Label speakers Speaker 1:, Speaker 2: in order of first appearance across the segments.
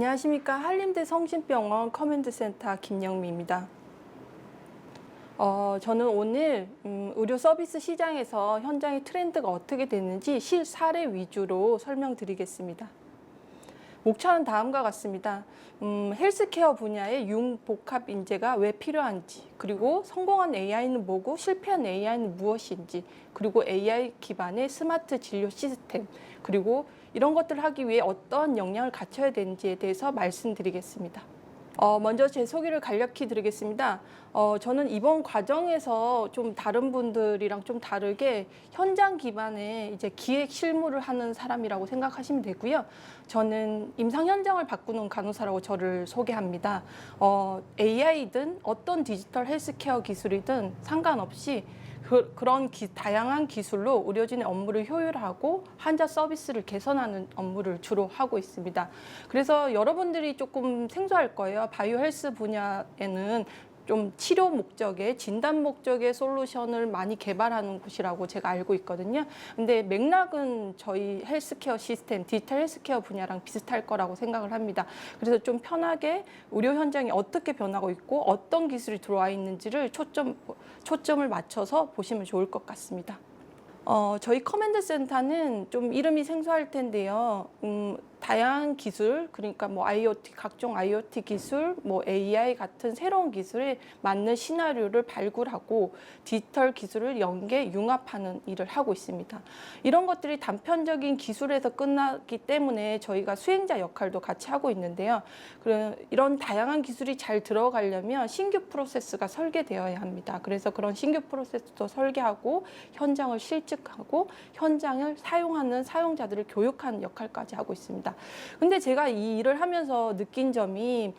Speaker 1: 안녕하십니까. 한림대 성심병원 커맨드센터 김영미입니다. 저는 오늘 의료 서비스 시장에서 현장의 트렌드가 어떻게 되는지 실사례 위주로 설명드리겠습니다. 목차는 다음과 같습니다. 헬스케어 분야의 융복합 인재가 왜 필요한지, 그리고 성공한 AI는 뭐고 실패한 AI는 무엇인지, 그리고 AI 기반의 스마트 진료 시스템, 그리고 이런 것들을 하기 위해 어떤 역량을 갖춰야 되는지에 대해서 말씀드리겠습니다. 먼저 제 소개를 간략히 드리겠습니다. 저는 이번 과정에서 좀 다른 분들이랑 좀 다르게 현장 기반의 이제 기획 실무를 하는 사람이라고 생각하시면 되고요. 저는 임상 현장을 바꾸는 간호사라고 저를 소개합니다. AI든 어떤 디지털 헬스케어 기술이든 상관없이 그런 다양한 기술로 의료진의 업무를 효율화하고 환자 서비스를 개선하는 업무를 주로 하고 있습니다. 그래서 여러분들이 조금 생소할 거예요. 바이오 헬스 분야에는 좀 치료 목적의, 진단 목적의 솔루션을 많이 개발하는 곳이라고 제가 알고 있거든요. 근데 맥락은 저희 헬스케어 시스템, 디지털 헬스케어 분야랑 비슷할 거라고 생각을 합니다. 그래서 좀 편하게 의료 현장이 어떻게 변하고 있고 어떤 기술이 들어와 있는지를 초점을 맞춰서 보시면 좋을 것 같습니다. 저희 커맨드 센터는 좀 이름이 생소할 텐데요. 다양한 기술, 그러니까 뭐 IoT, 각종 IoT 기술, 뭐 AI 같은 새로운 기술에 맞는 시나리오를 발굴하고 디지털 기술을 연계 융합하는 일을 하고 있습니다. 이런 것들이 단편적인 기술에서 끝나기 때문에 저희가 수행자 역할도 같이 하고 있는데요. 이런 다양한 기술이 잘 들어가려면 신규 프로세스가 설계되어야 합니다. 그래서 그런 신규 프로세스도 설계하고 현장을 실측하고 현장을 사용하는 사용자들을 교육하는 역할까지 하고 있습니다. 근데 제가 이 일을 하면서 느낀 점이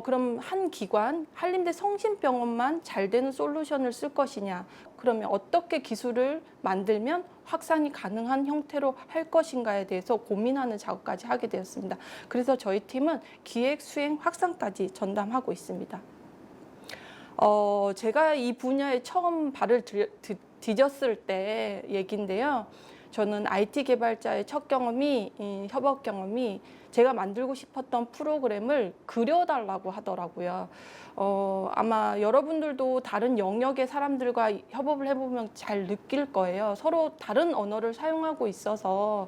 Speaker 1: 그럼 한 기관, 한림대 성심병원만 잘 되는 솔루션을 쓸 것이냐, 그러면 어떻게 기술을 만들면 확산이 가능한 형태로 할 것인가에 대해서 고민하는 작업까지 하게 되었습니다. 그래서 저희 팀은 기획, 수행, 확산까지 전담하고 있습니다. 제가 이 분야에 처음 발을 디뎠을 때 얘기인데요. 저는 IT 개발자의 첫 경험이, 협업 경험이 제가 만들고 싶었던 프로그램을 그려달라고 하더라고요. 아마 여러분들도 다른 영역의 사람들과 협업을 해보면 잘 느낄 거예요. 서로 다른 언어를 사용하고 있어서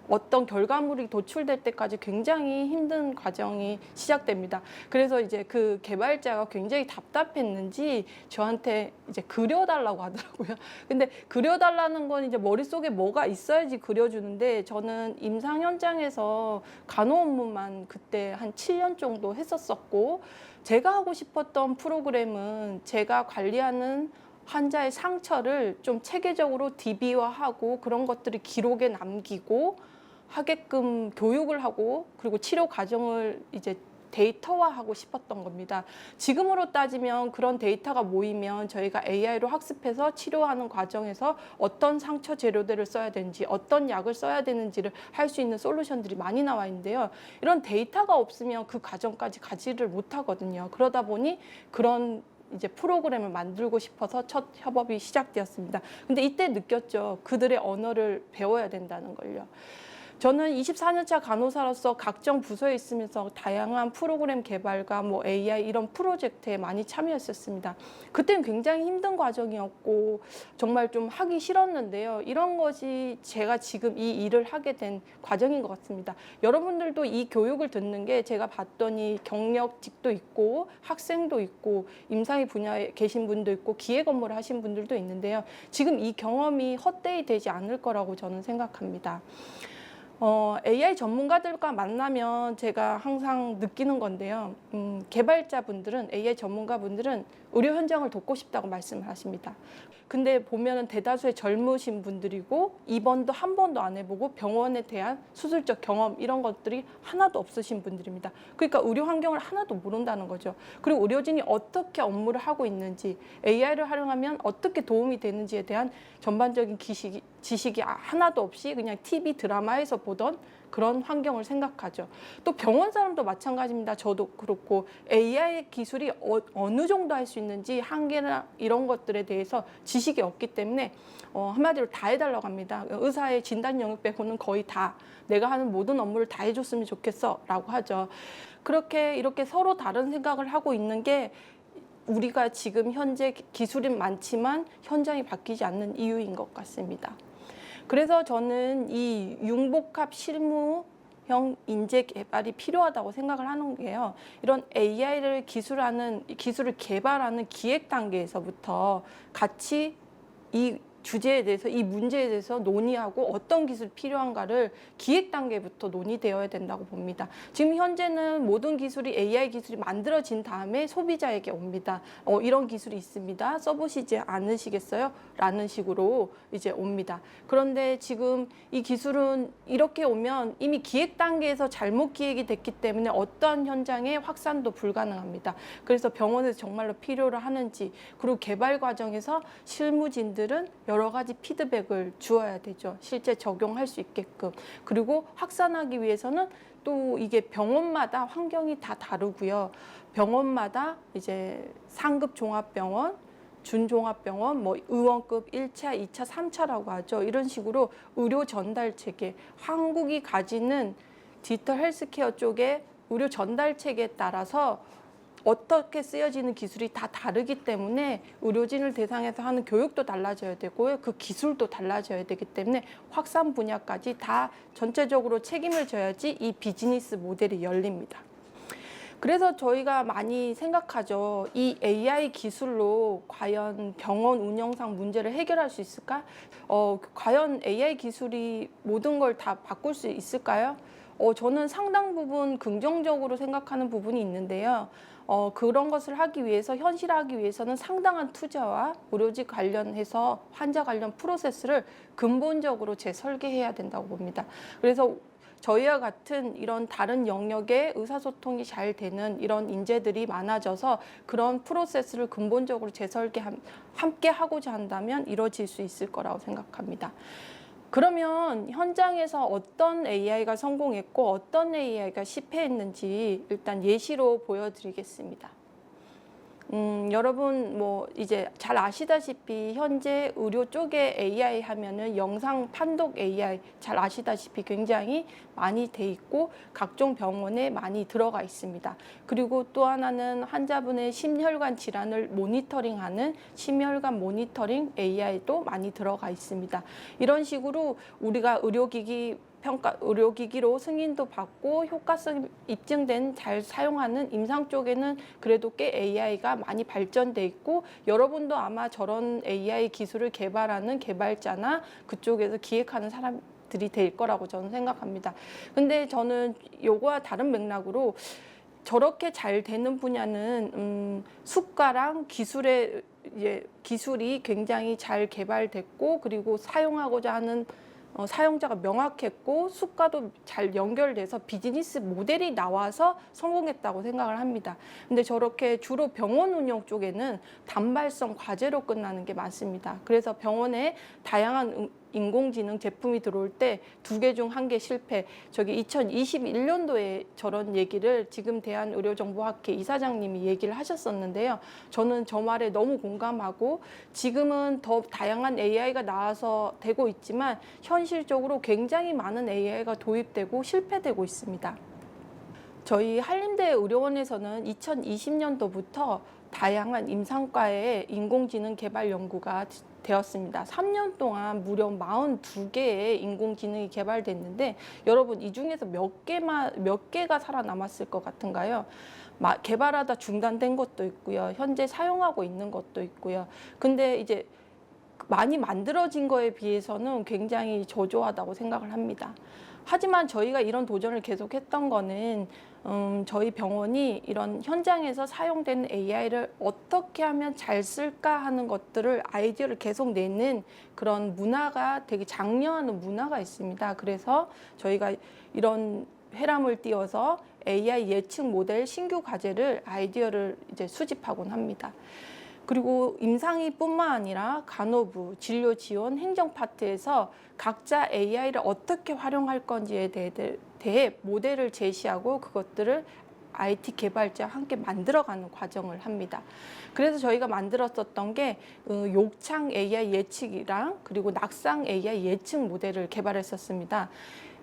Speaker 1: 어떤 결과물이 도출될 때까지 굉장히 힘든 과정이 시작됩니다. 그래서 이제 그 개발자가 굉장히 답답했는지 저한테 이제 그려달라고 하더라고요. 근데 그려달라는 건 이제 머릿속에 뭐가 있어야지 그려주는데 저는 임상 현장에서 간호 업무만 그때 한 7년 정도 했었었고 제가 하고 싶었던 프로그램은 제가 관리하는 환자의 상처를 좀 체계적으로 DB화하고 그런 것들을 기록에 남기고 하게끔 교육을 하고 그리고 치료 과정을 이제 데이터화하고 싶었던 겁니다. 지금으로 따지면 그런 데이터가 모이면 저희가 AI로 학습해서 치료하는 과정에서 어떤 상처 재료들을 써야 되는지 어떤 약을 써야 되는지를 할 수 있는 솔루션들이 많이 나와 있는데요. 이런 데이터가 없으면 그 과정까지 가지를 못하거든요. 그러다 보니 그런 이제 프로그램을 만들고 싶어서 첫 협업이 시작되었습니다. 근데 이때 느꼈죠. 그들의 언어를 배워야 된다는 걸요. 저는 24년차 간호사로서 각종 부서에 있으면서 다양한 프로그램 개발과 뭐 AI 이런 프로젝트에 많이 참여했었습니다. 그때는 굉장히 힘든 과정이었고 정말 좀 하기 싫었는데요. 이런 것이 제가 지금 이 일을 하게 된 과정인 것 같습니다. 여러분들도 이 교육을 듣는 게 제가 봤더니 경력직도 있고 학생도 있고 임상의 분야에 계신 분도 있고 기획 업무를 하신 분들도 있는데요. 지금 이 경험이 헛되이 되지 않을 거라고 저는 생각합니다. AI 전문가들과 만나면 제가 항상 느끼는 건데요. 개발자분들은, AI 전문가분들은 의료 현장을 돕고 싶다고 말씀을 하십니다. 근데 보면은 대다수의 젊으신 분들이고 입원도 한 번도 안 해보고 병원에 대한 수술적 경험 이런 것들이 하나도 없으신 분들입니다. 그러니까 의료 환경을 하나도 모른다는 거죠. 그리고 의료진이 어떻게 업무를 하고 있는지, AI를 활용하면 어떻게 도움이 되는지에 대한 전반적인 지식이 하나도 없이 그냥 TV 드라마에서 보던 그런 환경을 생각하죠. 또 병원 사람도 마찬가지입니다. 저도 그렇고 AI 기술이 어느 정도 할 수 있는지 한계나 이런 것들에 대해서 지식이 없기 때문에 한마디로 다 해달라고 합니다. 의사의 진단 영역 빼고는 거의 다 내가 하는 모든 업무를 다 해줬으면 좋겠어 라고 하죠. 그렇게 이렇게 서로 다른 생각을 하고 있는 게 우리가 지금 현재 기술이 많지만 현장이 바뀌지 않는 이유인 것 같습니다. 그래서 저는 이 융복합 실무형 인재 개발이 필요하다고 생각을 하는 게요. 이런 AI를 기술을 개발하는 기획 단계에서부터 같이 이 주제에 대해서 이 문제에 대해서 논의하고 어떤 기술이 필요한가를 기획 단계부터 논의되어야 된다고 봅니다. 지금 현재는 모든 기술이 AI 기술이 만들어진 다음에 소비자에게 옵니다. 이런 기술이 있습니다. 써보시지 않으시겠어요? 라는 식으로 이제 옵니다. 그런데 지금 이 기술은 이렇게 오면 이미 기획 단계에서 잘못 기획이 됐기 때문에 어떠한 현장의 확산도 불가능합니다. 그래서 병원에서 정말로 필요로 하는지, 그리고 개발 과정에서 실무진들은 여러 가지 피드백을 주어야 되죠. 실제 적용할 수 있게끔. 그리고 확산하기 위해서는 또 이게 병원마다 환경이 다 다르고요. 병원마다 이제 상급 종합병원, 준종합병원, 뭐 의원급 1차, 2차, 3차라고 하죠. 이런 식으로 의료 전달 체계, 한국이 가지는 디지털 헬스케어 쪽의 의료 전달 체계에 따라서 어떻게 쓰여지는 기술이 다 다르기 때문에 의료진을 대상해서 하는 교육도 달라져야 되고요. 그 기술도 달라져야 되기 때문에 확산 분야까지 다 전체적으로 책임을 져야지 이 비즈니스 모델이 열립니다. 그래서 저희가 많이 생각하죠. 이 AI 기술로 과연 병원 운영상 문제를 해결할 수 있을까? 과연 AI 기술이 모든 걸 다 바꿀 수 있을까요? 저는 상당 부분 긍정적으로 생각하는 부분이 있는데요. 그런 것을 하기 위해서, 현실화하기 위해서는 상당한 투자와 의료진 관련해서 환자 관련 프로세스를 근본적으로 재설계해야 된다고 봅니다. 그래서 저희와 같은 이런 다른 영역의 의사소통이 잘 되는 이런 인재들이 많아져서 그런 프로세스를 근본적으로 함께 하고자 한다면 이루어질 수 있을 거라고 생각합니다. 그러면 현장에서 어떤 AI가 성공했고 어떤 AI가 실패했는지 일단 예시로 보여드리겠습니다. 여러분 뭐 이제 잘 아시다시피 현재 의료 쪽에 AI 하면은 영상 판독 AI 잘 아시다시피 굉장히 많이 돼 있고 각종 병원에 많이 들어가 있습니다. 그리고 또 하나는 환자분의 심혈관 질환을 모니터링하는 심혈관 모니터링 AI도 많이 들어가 있습니다. 이런 식으로 우리가 의료기기로 승인도 받고 효과성 입증된 잘 사용하는 임상 쪽에는 그래도 꽤 AI가 많이 발전돼 있고 여러분도 아마 저런 AI 기술을 개발하는 개발자나 그쪽에서 기획하는 사람들이 될 거라고 저는 생각합니다. 근데 저는 요거와 다른 맥락으로 저렇게 잘 되는 분야는 수가랑 기술이 굉장히 잘 개발됐고 그리고 사용하고자 하는 사용자가 명확했고 수가도 잘 연결돼서 비즈니스 모델이 나와서 성공했다고 생각을 합니다. 근데 저렇게 주로 병원 운영 쪽에는 단발성 과제로 끝나는 게 많습니다. 그래서 병원에 다양한 인공지능 제품이 들어올 때 2개 중 1개 실패. 저기 2021년도에 저런 얘기를 지금 대한의료정보학회 이사장님이 얘기를 하셨었는데요. 저는 저 말에 너무 공감하고 지금은 더 다양한 AI가 나와서 되고 있지만 현실적으로 굉장히 많은 AI가 도입되고 실패되고 있습니다. 저희 한림대 의료원에서는 2020년도부터 다양한 임상과의 인공지능 개발 연구가 되었습니다. 3년 동안 무려 42개의 인공지능이 개발됐는데 여러분 이 중에서 몇 개가 살아남았을 것 같은가요? 개발하다 중단된 것도 있고요. 현재 사용하고 있는 것도 있고요. 근데 이제 많이 만들어진 거에 비해서는 굉장히 저조하다고 생각을 합니다. 하지만 저희가 이런 도전을 계속했던 거는 저희 병원이 이런 현장에서 사용되는 AI를 어떻게 하면 잘 쓸까 하는 것들을 아이디어를 계속 내는 그런 문화가 되게 장려하는 문화가 있습니다. 그래서 저희가 이런 회람을 띄워서 AI 예측 모델 신규 과제를 아이디어를 이제 수집하곤 합니다. 그리고 임상의뿐만 아니라 간호부, 진료 지원, 행정 파트에서 각자 AI를 어떻게 활용할 건지에 대해 모델을 제시하고 그것들을 IT 개발자와 함께 만들어가는 과정을 합니다. 그래서 저희가 만들었었던 게 욕창 AI 예측이랑 그리고 낙상 AI 예측 모델을 개발했었습니다.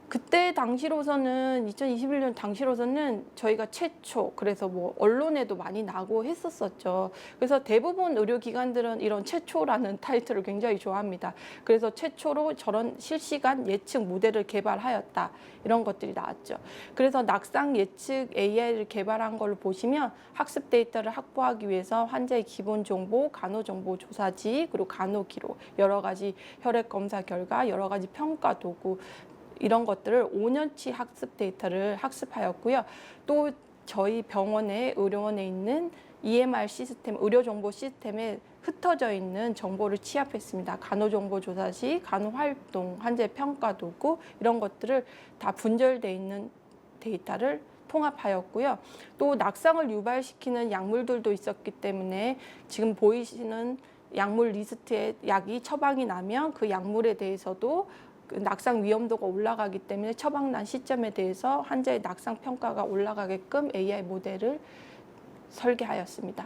Speaker 1: 그때 당시로서는 2021년 당시로서는 저희가 최초, 그래서 뭐 언론에도 많이 나고 했었었죠. 그래서 대부분 의료기관들은 이런 최초라는 타이틀을 굉장히 좋아합니다. 그래서 최초로 저런 실시간 예측 모델을 개발하였다, 이런 것들이 나왔죠. 그래서 낙상 예측 AI를 개발한 걸 보시면 학습 데이터를 확보하기 위해서 환자의 기본 정보, 간호 정보 조사지, 그리고 간호 기록, 여러 가지 혈액 검사 결과, 여러 가지 평가 도구, 이런 것들을 5년치 학습 데이터를 학습하였고요. 또 저희 병원의 의료원에 있는 EMR 시스템, 의료정보 시스템에 흩어져 있는 정보를 취합했습니다. 간호정보조사시, 간호활동, 환자의 평가 도구, 이런 것들을 다 분절되어 있는 데이터를 통합하였고요. 또 낙상을 유발시키는 약물들도 있었기 때문에 지금 보이시는 약물 리스트에 약이 처방이 나면 그 약물에 대해서도 그 낙상 위험도가 올라가기 때문에 처방난 시점에 대해서 환자의 낙상 평가가 올라가게끔 AI 모델을 설계하였습니다.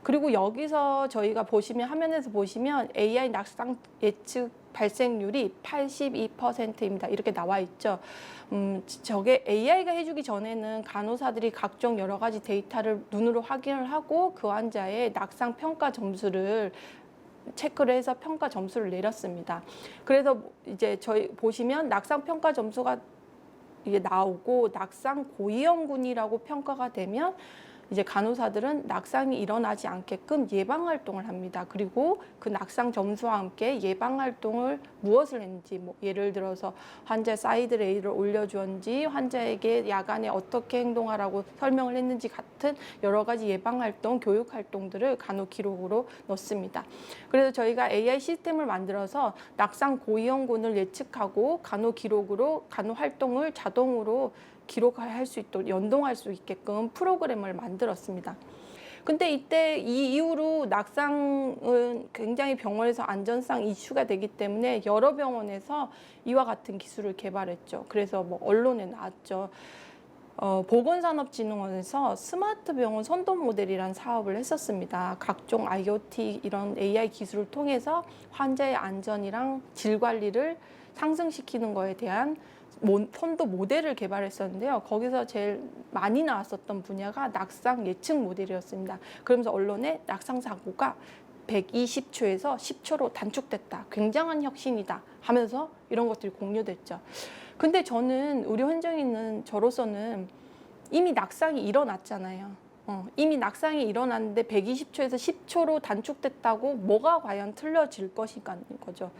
Speaker 1: 그리고 여기서 저희가 보시면, 화면에서 보시면 AI 낙상 예측 발생률이 82%입니다. 이렇게 나와 있죠. 저게 AI가 해주기 전에는 간호사들이 각종 여러 가지 데이터를 눈으로 확인을 하고 그 환자의 낙상 평가 점수를 체크를 해서 평가 점수를 내렸습니다. 그래서 이제 저희 보시면 낙상 평가 점수가 이게 나오고 낙상 고위험군이라고 평가가 되면 이제 간호사들은 낙상이 일어나지 않게끔 예방 활동을 합니다. 그리고 그 낙상 점수와 함께 예방 활동을 무엇을 했는지, 뭐 예를 들어서 환자 사이드 레이를 올려주었는지, 환자에게 야간에 어떻게 행동하라고 설명을 했는지 같은 여러 가지 예방 활동, 교육 활동들을 간호 기록으로 넣습니다. 그래서 저희가 AI 시스템을 만들어서 낙상 고위험군을 예측하고 간호 기록으로 간호 활동을 자동으로 기록할 수 있도록 연동할 수 있게끔 프로그램을 만들었습니다. 근데 이때 이 이후로 낙상은 굉장히 병원에서 안전상 이슈가 되기 때문에 여러 병원에서 이와 같은 기술을 개발했죠. 그래서 뭐 언론에 나왔죠. 보건산업진흥원에서 스마트 병원 선도 모델이라는 사업을 했었습니다. 각종 IoT 이런 AI 기술을 통해서 환자의 안전이랑 질 관리를 상승시키는 거에 대한 선도 모델을 개발했었는데요. 거기서 제일 많이 나왔었던 분야가 낙상 예측 모델이었습니다. 그러면서 언론에 낙상 사고가 120초에서 10초로 단축됐다. 굉장한 혁신이다 하면서 이런 것들이 공유됐죠. 근데 저는 의료 현장에 있는 저로서는 이미 낙상이 일어났잖아요. 이미 낙상이 일어났는데 120초에서 10초로 단축됐다고 뭐가 과연 틀려질 것인가는 거죠.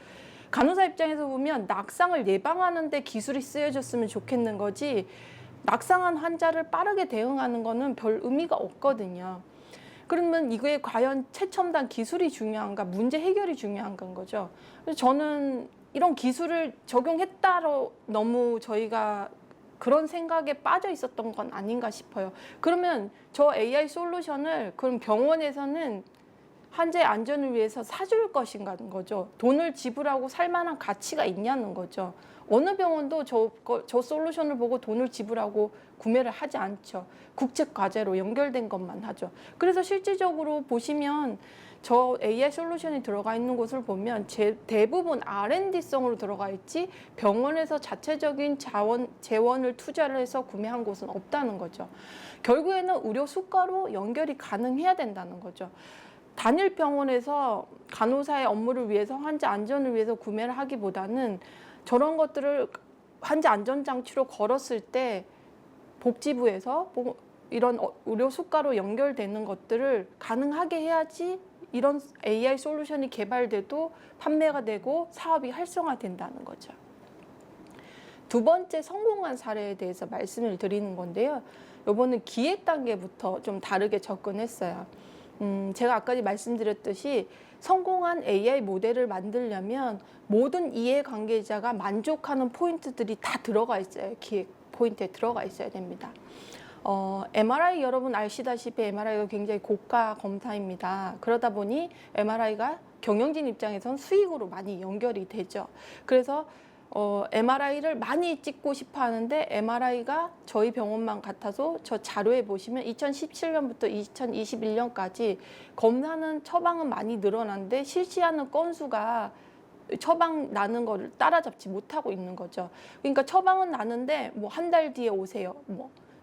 Speaker 1: 간호사 입장에서 보면 낙상을 예방하는 데 기술이 쓰여졌으면 좋겠는 거지, 낙상한 환자를 빠르게 대응하는 거는 별 의미가 없거든요. 그러면 이게 과연 최첨단 기술이 중요한가, 문제 해결이 중요한 건 거죠. 그래서 저는 이런 기술을 적용했다로 너무 저희가 그런 생각에 빠져 있었던 건 아닌가 싶어요. 그러면 저 AI 솔루션을 그럼 병원에서는 환자의 안전을 위해서 사줄 것인가는 거죠. 돈을 지불하고 살 만한 가치가 있냐는 거죠. 어느 병원도 저 솔루션을 보고 돈을 지불하고 구매를 하지 않죠. 국책 과제로 연결된 것만 하죠. 그래서 실질적으로 보시면 저 AI 솔루션이 들어가 있는 곳을 보면 대부분 R&D성으로 들어가 있지 병원에서 자체적인 재원을 투자를 해서 구매한 곳은 없다는 거죠. 결국에는 의료 수가로 연결이 가능해야 된다는 거죠. 단일 병원에서 간호사의 업무를 위해서, 환자 안전을 위해서 구매를 하기보다는 저런 것들을 환자 안전장치로 걸었을 때 복지부에서 이런 의료 수가로 연결되는 것들을 가능하게 해야지 이런 AI 솔루션이 개발돼도 판매가 되고 사업이 활성화된다는 거죠. 두 번째 성공한 사례에 대해서 말씀을 드리는 건데요. 이번은 기획 단계부터 좀 다르게 접근했어요. 제가 아까 말씀드렸듯이 성공한 AI 모델을 만들려면 모든 이해관계자가 만족하는 포인트들이 다 들어가 있어요. 기획 포인트에 들어가 있어야 됩니다. MRI 여러분 아시다시피 MRI가 굉장히 고가 검사입니다. 그러다 보니 MRI가 경영진 입장에선 수익으로 많이 연결이 되죠. 그래서 MRI를 많이 찍고 싶어 하는데 MRI가 저희 병원만 같아서 저 자료에 보시면 2017년부터 2021년까지 검사는 처방은 많이 늘어났는데 실시하는 건수가 처방 나는 거를 따라잡지 못하고 있는 거죠. 그러니까 처방은 나는데 뭐 한 달 뒤에 오세요.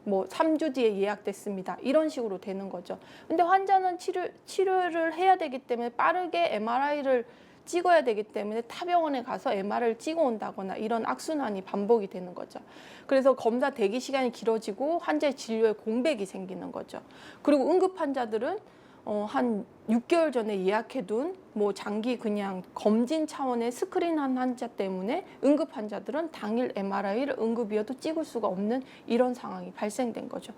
Speaker 1: 뭐 3주 뒤에 예약됐습니다. 이런 식으로 되는 거죠. 근데 환자는 치료를 해야 되기 때문에 빠르게 MRI를 찍어야 되기 때문에 타 병원에 가서 MRI를 찍어 온다거나 이런 악순환이 반복이 되는 거죠. 그래서 검사 대기 시간이 길어지고 환자의 진료에 공백이 생기는 거죠. 그리고 응급 환자들은 한 6개월 전에 예약해둔 뭐 장기 그냥 검진 차원의 스크린한 환자 때문에 응급 환자들은 당일 MRI를 응급이어도 찍을 수가 없는 이런 상황이 발생된 거죠.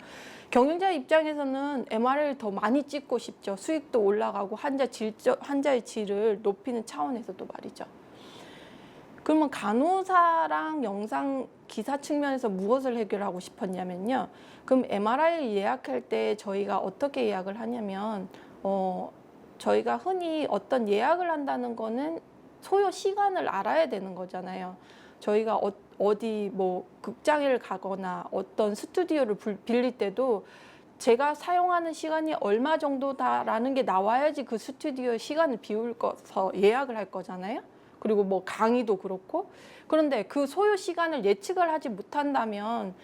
Speaker 1: 경영자 입장에서는 MRI를 더 많이 찍고 싶죠. 수익도 올라가고 환자의 질을 높이는 차원에서도 말이죠. 그러면 간호사랑 영상 기사 측면에서 무엇을 해결하고 싶었냐면요. 그럼 MRI를 예약할 때 저희가 어떻게 예약을 하냐면 저희가 흔히 어떤 예약을 한다는 거는 소요 시간을 알아야 되는 거잖아요. 저희가 어디 뭐 극장을 가거나 어떤 스튜디오를 빌릴 때도 제가 사용하는 시간이 얼마 정도다라는 게 나와야지 그 스튜디오에 시간을 비워서 예약을 할 거잖아요. 그리고 뭐 강의도 그렇고. 그런데 그 소요 시간을 예측을 하지 못한다면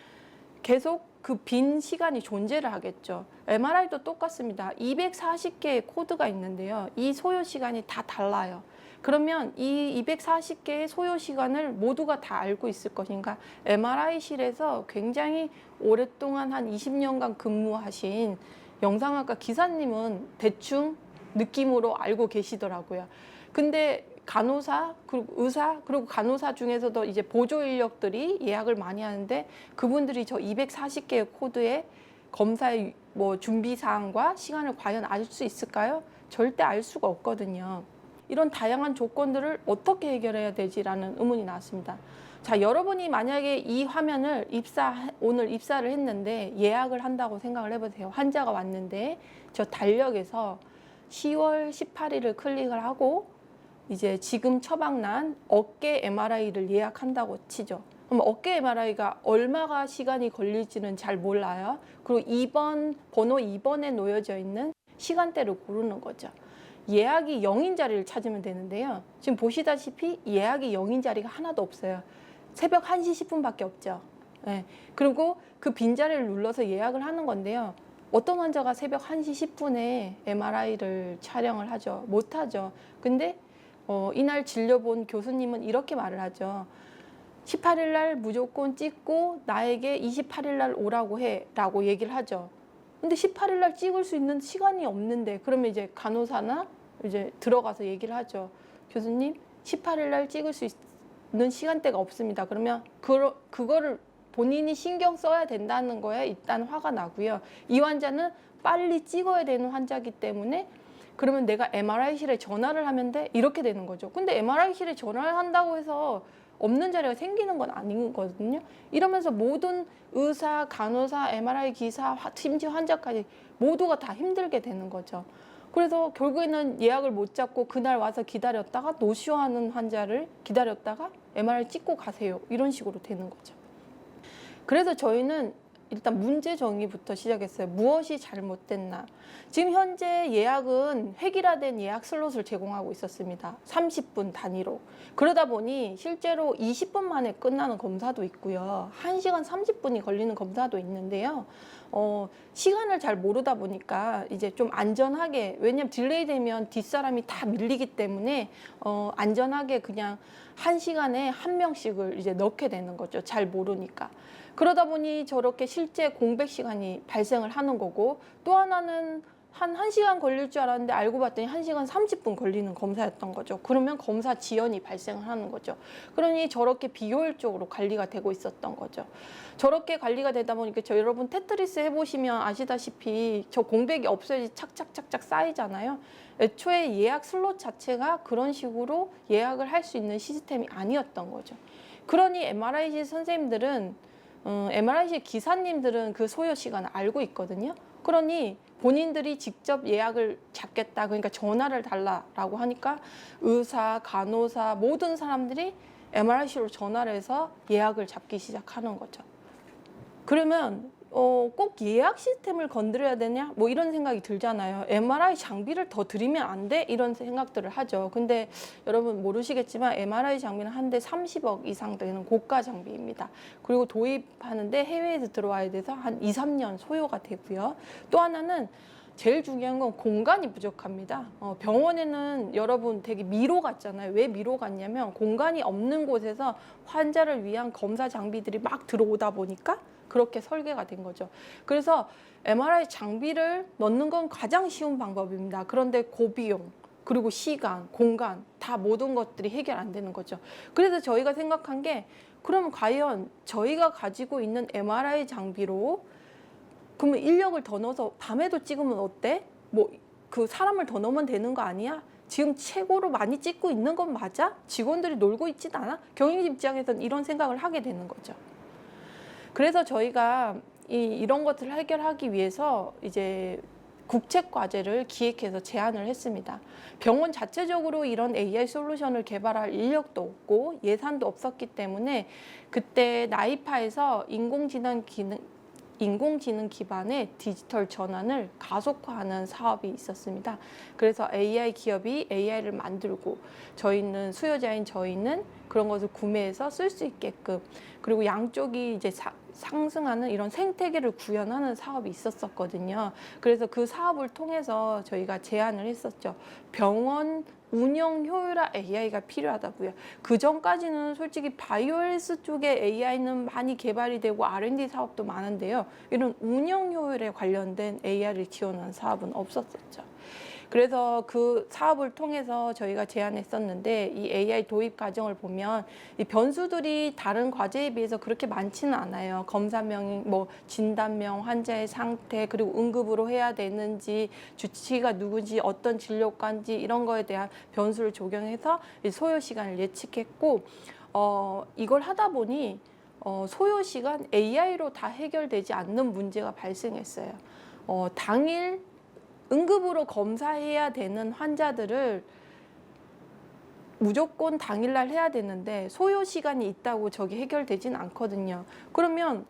Speaker 1: 계속 그 빈 시간이 존재를 하겠죠. MRI도 똑같습니다. 240개의 코드가 있는데요. 이 소요 시간이 다 달라요. 그러면 이 240개의 소요 시간을 모두가 다 알고 있을 것인가? MRI실에서 굉장히 오랫동안 한 20년간 근무하신 영상학과 기사님은 대충 느낌으로 알고 계시더라고요. 근데 간호사, 그리고 의사, 그리고 간호사 중에서도 이제 보조 인력들이 예약을 많이 하는데 그분들이 저 240개의 코드의 검사의 뭐 준비 사항과 시간을 과연 알 수 있을까요? 절대 알 수가 없거든요. 이런 다양한 조건들을 어떻게 해결해야 되지라는 의문이 나왔습니다. 자, 여러분이 만약에 이 화면을 오늘 입사를 했는데 예약을 한다고 생각을 해보세요. 환자가 왔는데 저 달력에서 10월 18일을 클릭을 하고 이제 지금 처방난 어깨 MRI를 예약한다고 치죠. 그럼 어깨 MRI가 얼마가 시간이 걸릴지는 잘 몰라요. 그리고 번호 2번에 놓여져 있는 시간대를 고르는 거죠. 예약이 0인 자리를 찾으면 되는데요. 지금 보시다시피 예약이 0인 자리가 하나도 없어요. 새벽 1시 10분밖에 없죠. 네. 그리고 그 빈자리를 눌러서 예약을 하는 건데요. 어떤 환자가 새벽 1시 10분에 MRI를 촬영을 하죠? 못하죠. 근데 이날 진료 본 교수님은 이렇게 말을 하죠. 18일 날 무조건 찍고 나에게 28일 날 오라고 해 라고 얘기를 하죠. 근데 18일 날 찍을 수 있는 시간이 없는데 그러면 이제 간호사나 이제 들어가서 얘기를 하죠. 교수님 18일 날 찍을 수 있는 시간대가 없습니다. 그러면 그거를 본인이 신경 써야 된다는 거에 일단 화가 나고요. 이 환자는 빨리 찍어야 되는 환자이기 때문에 그러면 내가 MRI실에 전화를 하면 돼? 이렇게 되는 거죠. 근데 MRI실에 전화를 한다고 해서 없는 자리가 생기는 건 아니거든요. 이러면서 모든 의사, 간호사, MRI 기사, 심지어 환자까지 모두가 다 힘들게 되는 거죠. 그래서 결국에는 예약을 못 잡고 그날 와서 기다렸다가 노쇼하는 환자를 기다렸다가 MRI 찍고 가세요. 이런 식으로 되는 거죠. 그래서 저희는 일단 문제 정의부터 시작했어요. 무엇이 잘못됐나. 지금 현재 예약은 획일화된 예약 슬롯을 제공하고 있었습니다. 30분 단위로. 그러다 보니 실제로 20분 만에 끝나는 검사도 있고요. 1시간 30분이 걸리는 검사도 있는데요. 시간을 잘 모르다 보니까 이제 좀 안전하게, 왜냐면 딜레이 되면 뒷사람이 다 밀리기 때문에 안전하게 그냥 1시간에 한 명씩을 이제 넣게 되는 거죠. 잘 모르니까. 그러다 보니 저렇게 실제 공백 시간이 발생을 하는 거고, 또 하나는 한 1시간 걸릴 줄 알았는데 알고 봤더니 1시간 30분 걸리는 검사였던 거죠. 그러면 검사 지연이 발생을 하는 거죠. 그러니 저렇게 비효율적으로 관리가 되고 있었던 거죠. 저렇게 관리가 되다 보니까 여러분 테트리스 해보시면 아시다시피 저 공백이 없어야지 착착착착 쌓이잖아요. 애초에 예약 슬롯 자체가 그런 식으로 예약을 할 수 있는 시스템이 아니었던 거죠. 그러니 MRI실 선생님들은 MRI실 기사님들은 그 소요 시간을 알고 있거든요. 그러니 본인들이 직접 예약을 잡겠다, 그러니까 전화를 달라라고 하니까 의사, 간호사 모든 사람들이 MRI실로 전화를 해서 예약을 잡기 시작하는 거죠. 그러면 꼭 예약 시스템을 건드려야 되냐? 뭐 이런 생각이 들잖아요. MRI 장비를 더 들이면 안 돼? 이런 생각들을 하죠. 근데 여러분 모르시겠지만 MRI 장비는 한 대 30억 이상 되는 고가 장비입니다. 그리고 도입하는데 해외에서 들어와야 돼서 한 2, 3년 소요가 되고요. 또 하나는 제일 중요한 건 공간이 부족합니다. 병원에는 여러분 되게 미로 같잖아요. 왜 미로 같냐면 공간이 없는 곳에서 환자를 위한 검사 장비들이 막 들어오다 보니까 그렇게 설계가 된 거죠. 그래서 MRI 장비를 넣는 건 가장 쉬운 방법입니다. 그런데 고비용, 그리고 시간, 공간 다 모든 것들이 해결 안 되는 거죠. 그래서 저희가 생각한 게 그럼 과연 저희가 가지고 있는 MRI 장비로 그러면 인력을 더 넣어서 밤에도 찍으면 어때? 뭐 그 사람을 더 넣으면 되는 거 아니야? 지금 최고로 많이 찍고 있는 건 맞아? 직원들이 놀고 있진 않아? 경영 입장에서는 이런 생각을 하게 되는 거죠. 그래서 저희가 이런 것들을 해결하기 위해서 이제 국책 과제를 기획해서 제안을 했습니다. 병원 자체적으로 이런 AI 솔루션을 개발할 인력도 없고 예산도 없었기 때문에 그때 나이파에서 인공지능 기반의 디지털 전환을 가속화하는 사업이 있었습니다. 그래서 AI 기업이 AI를 만들고 저희는 수요자인 저희는 그런 것을 구매해서 쓸 수 있게끔, 그리고 양쪽이 이제 상승하는 이런 생태계를 구현하는 사업이 있었거든요. 그래서 그 사업을 통해서 저희가 제안을 했었죠. 병원 운영 효율화 AI가 필요하다고요. 그 전까지는 솔직히 바이오헬스 쪽에 AI는 많이 개발이 되고 R&D 사업도 많은데요. 이런 운영 효율에 관련된 AI를 지원하는 사업은 없었었죠. 그래서 그 사업을 통해서 저희가 제안했었는데 이 AI 도입 과정을 보면 이 변수들이 다른 과제에 비해서 그렇게 많지는 않아요. 검사명, 뭐 진단명, 환자의 상태, 그리고 응급으로 해야 되는지, 주치의가 누군지, 어떤 진료과인지 이런 거에 대한 변수를 적용해서 소요 시간을 예측했고 이걸 하다 보니 소요 시간 AI로 다 해결되지 않는 문제가 발생했어요. 당일 응급으로 검사해야 되는 환자들을 무조건 당일날 해야 되는데 소요 시간이 있다고 저게 해결되진 않거든요. 그러면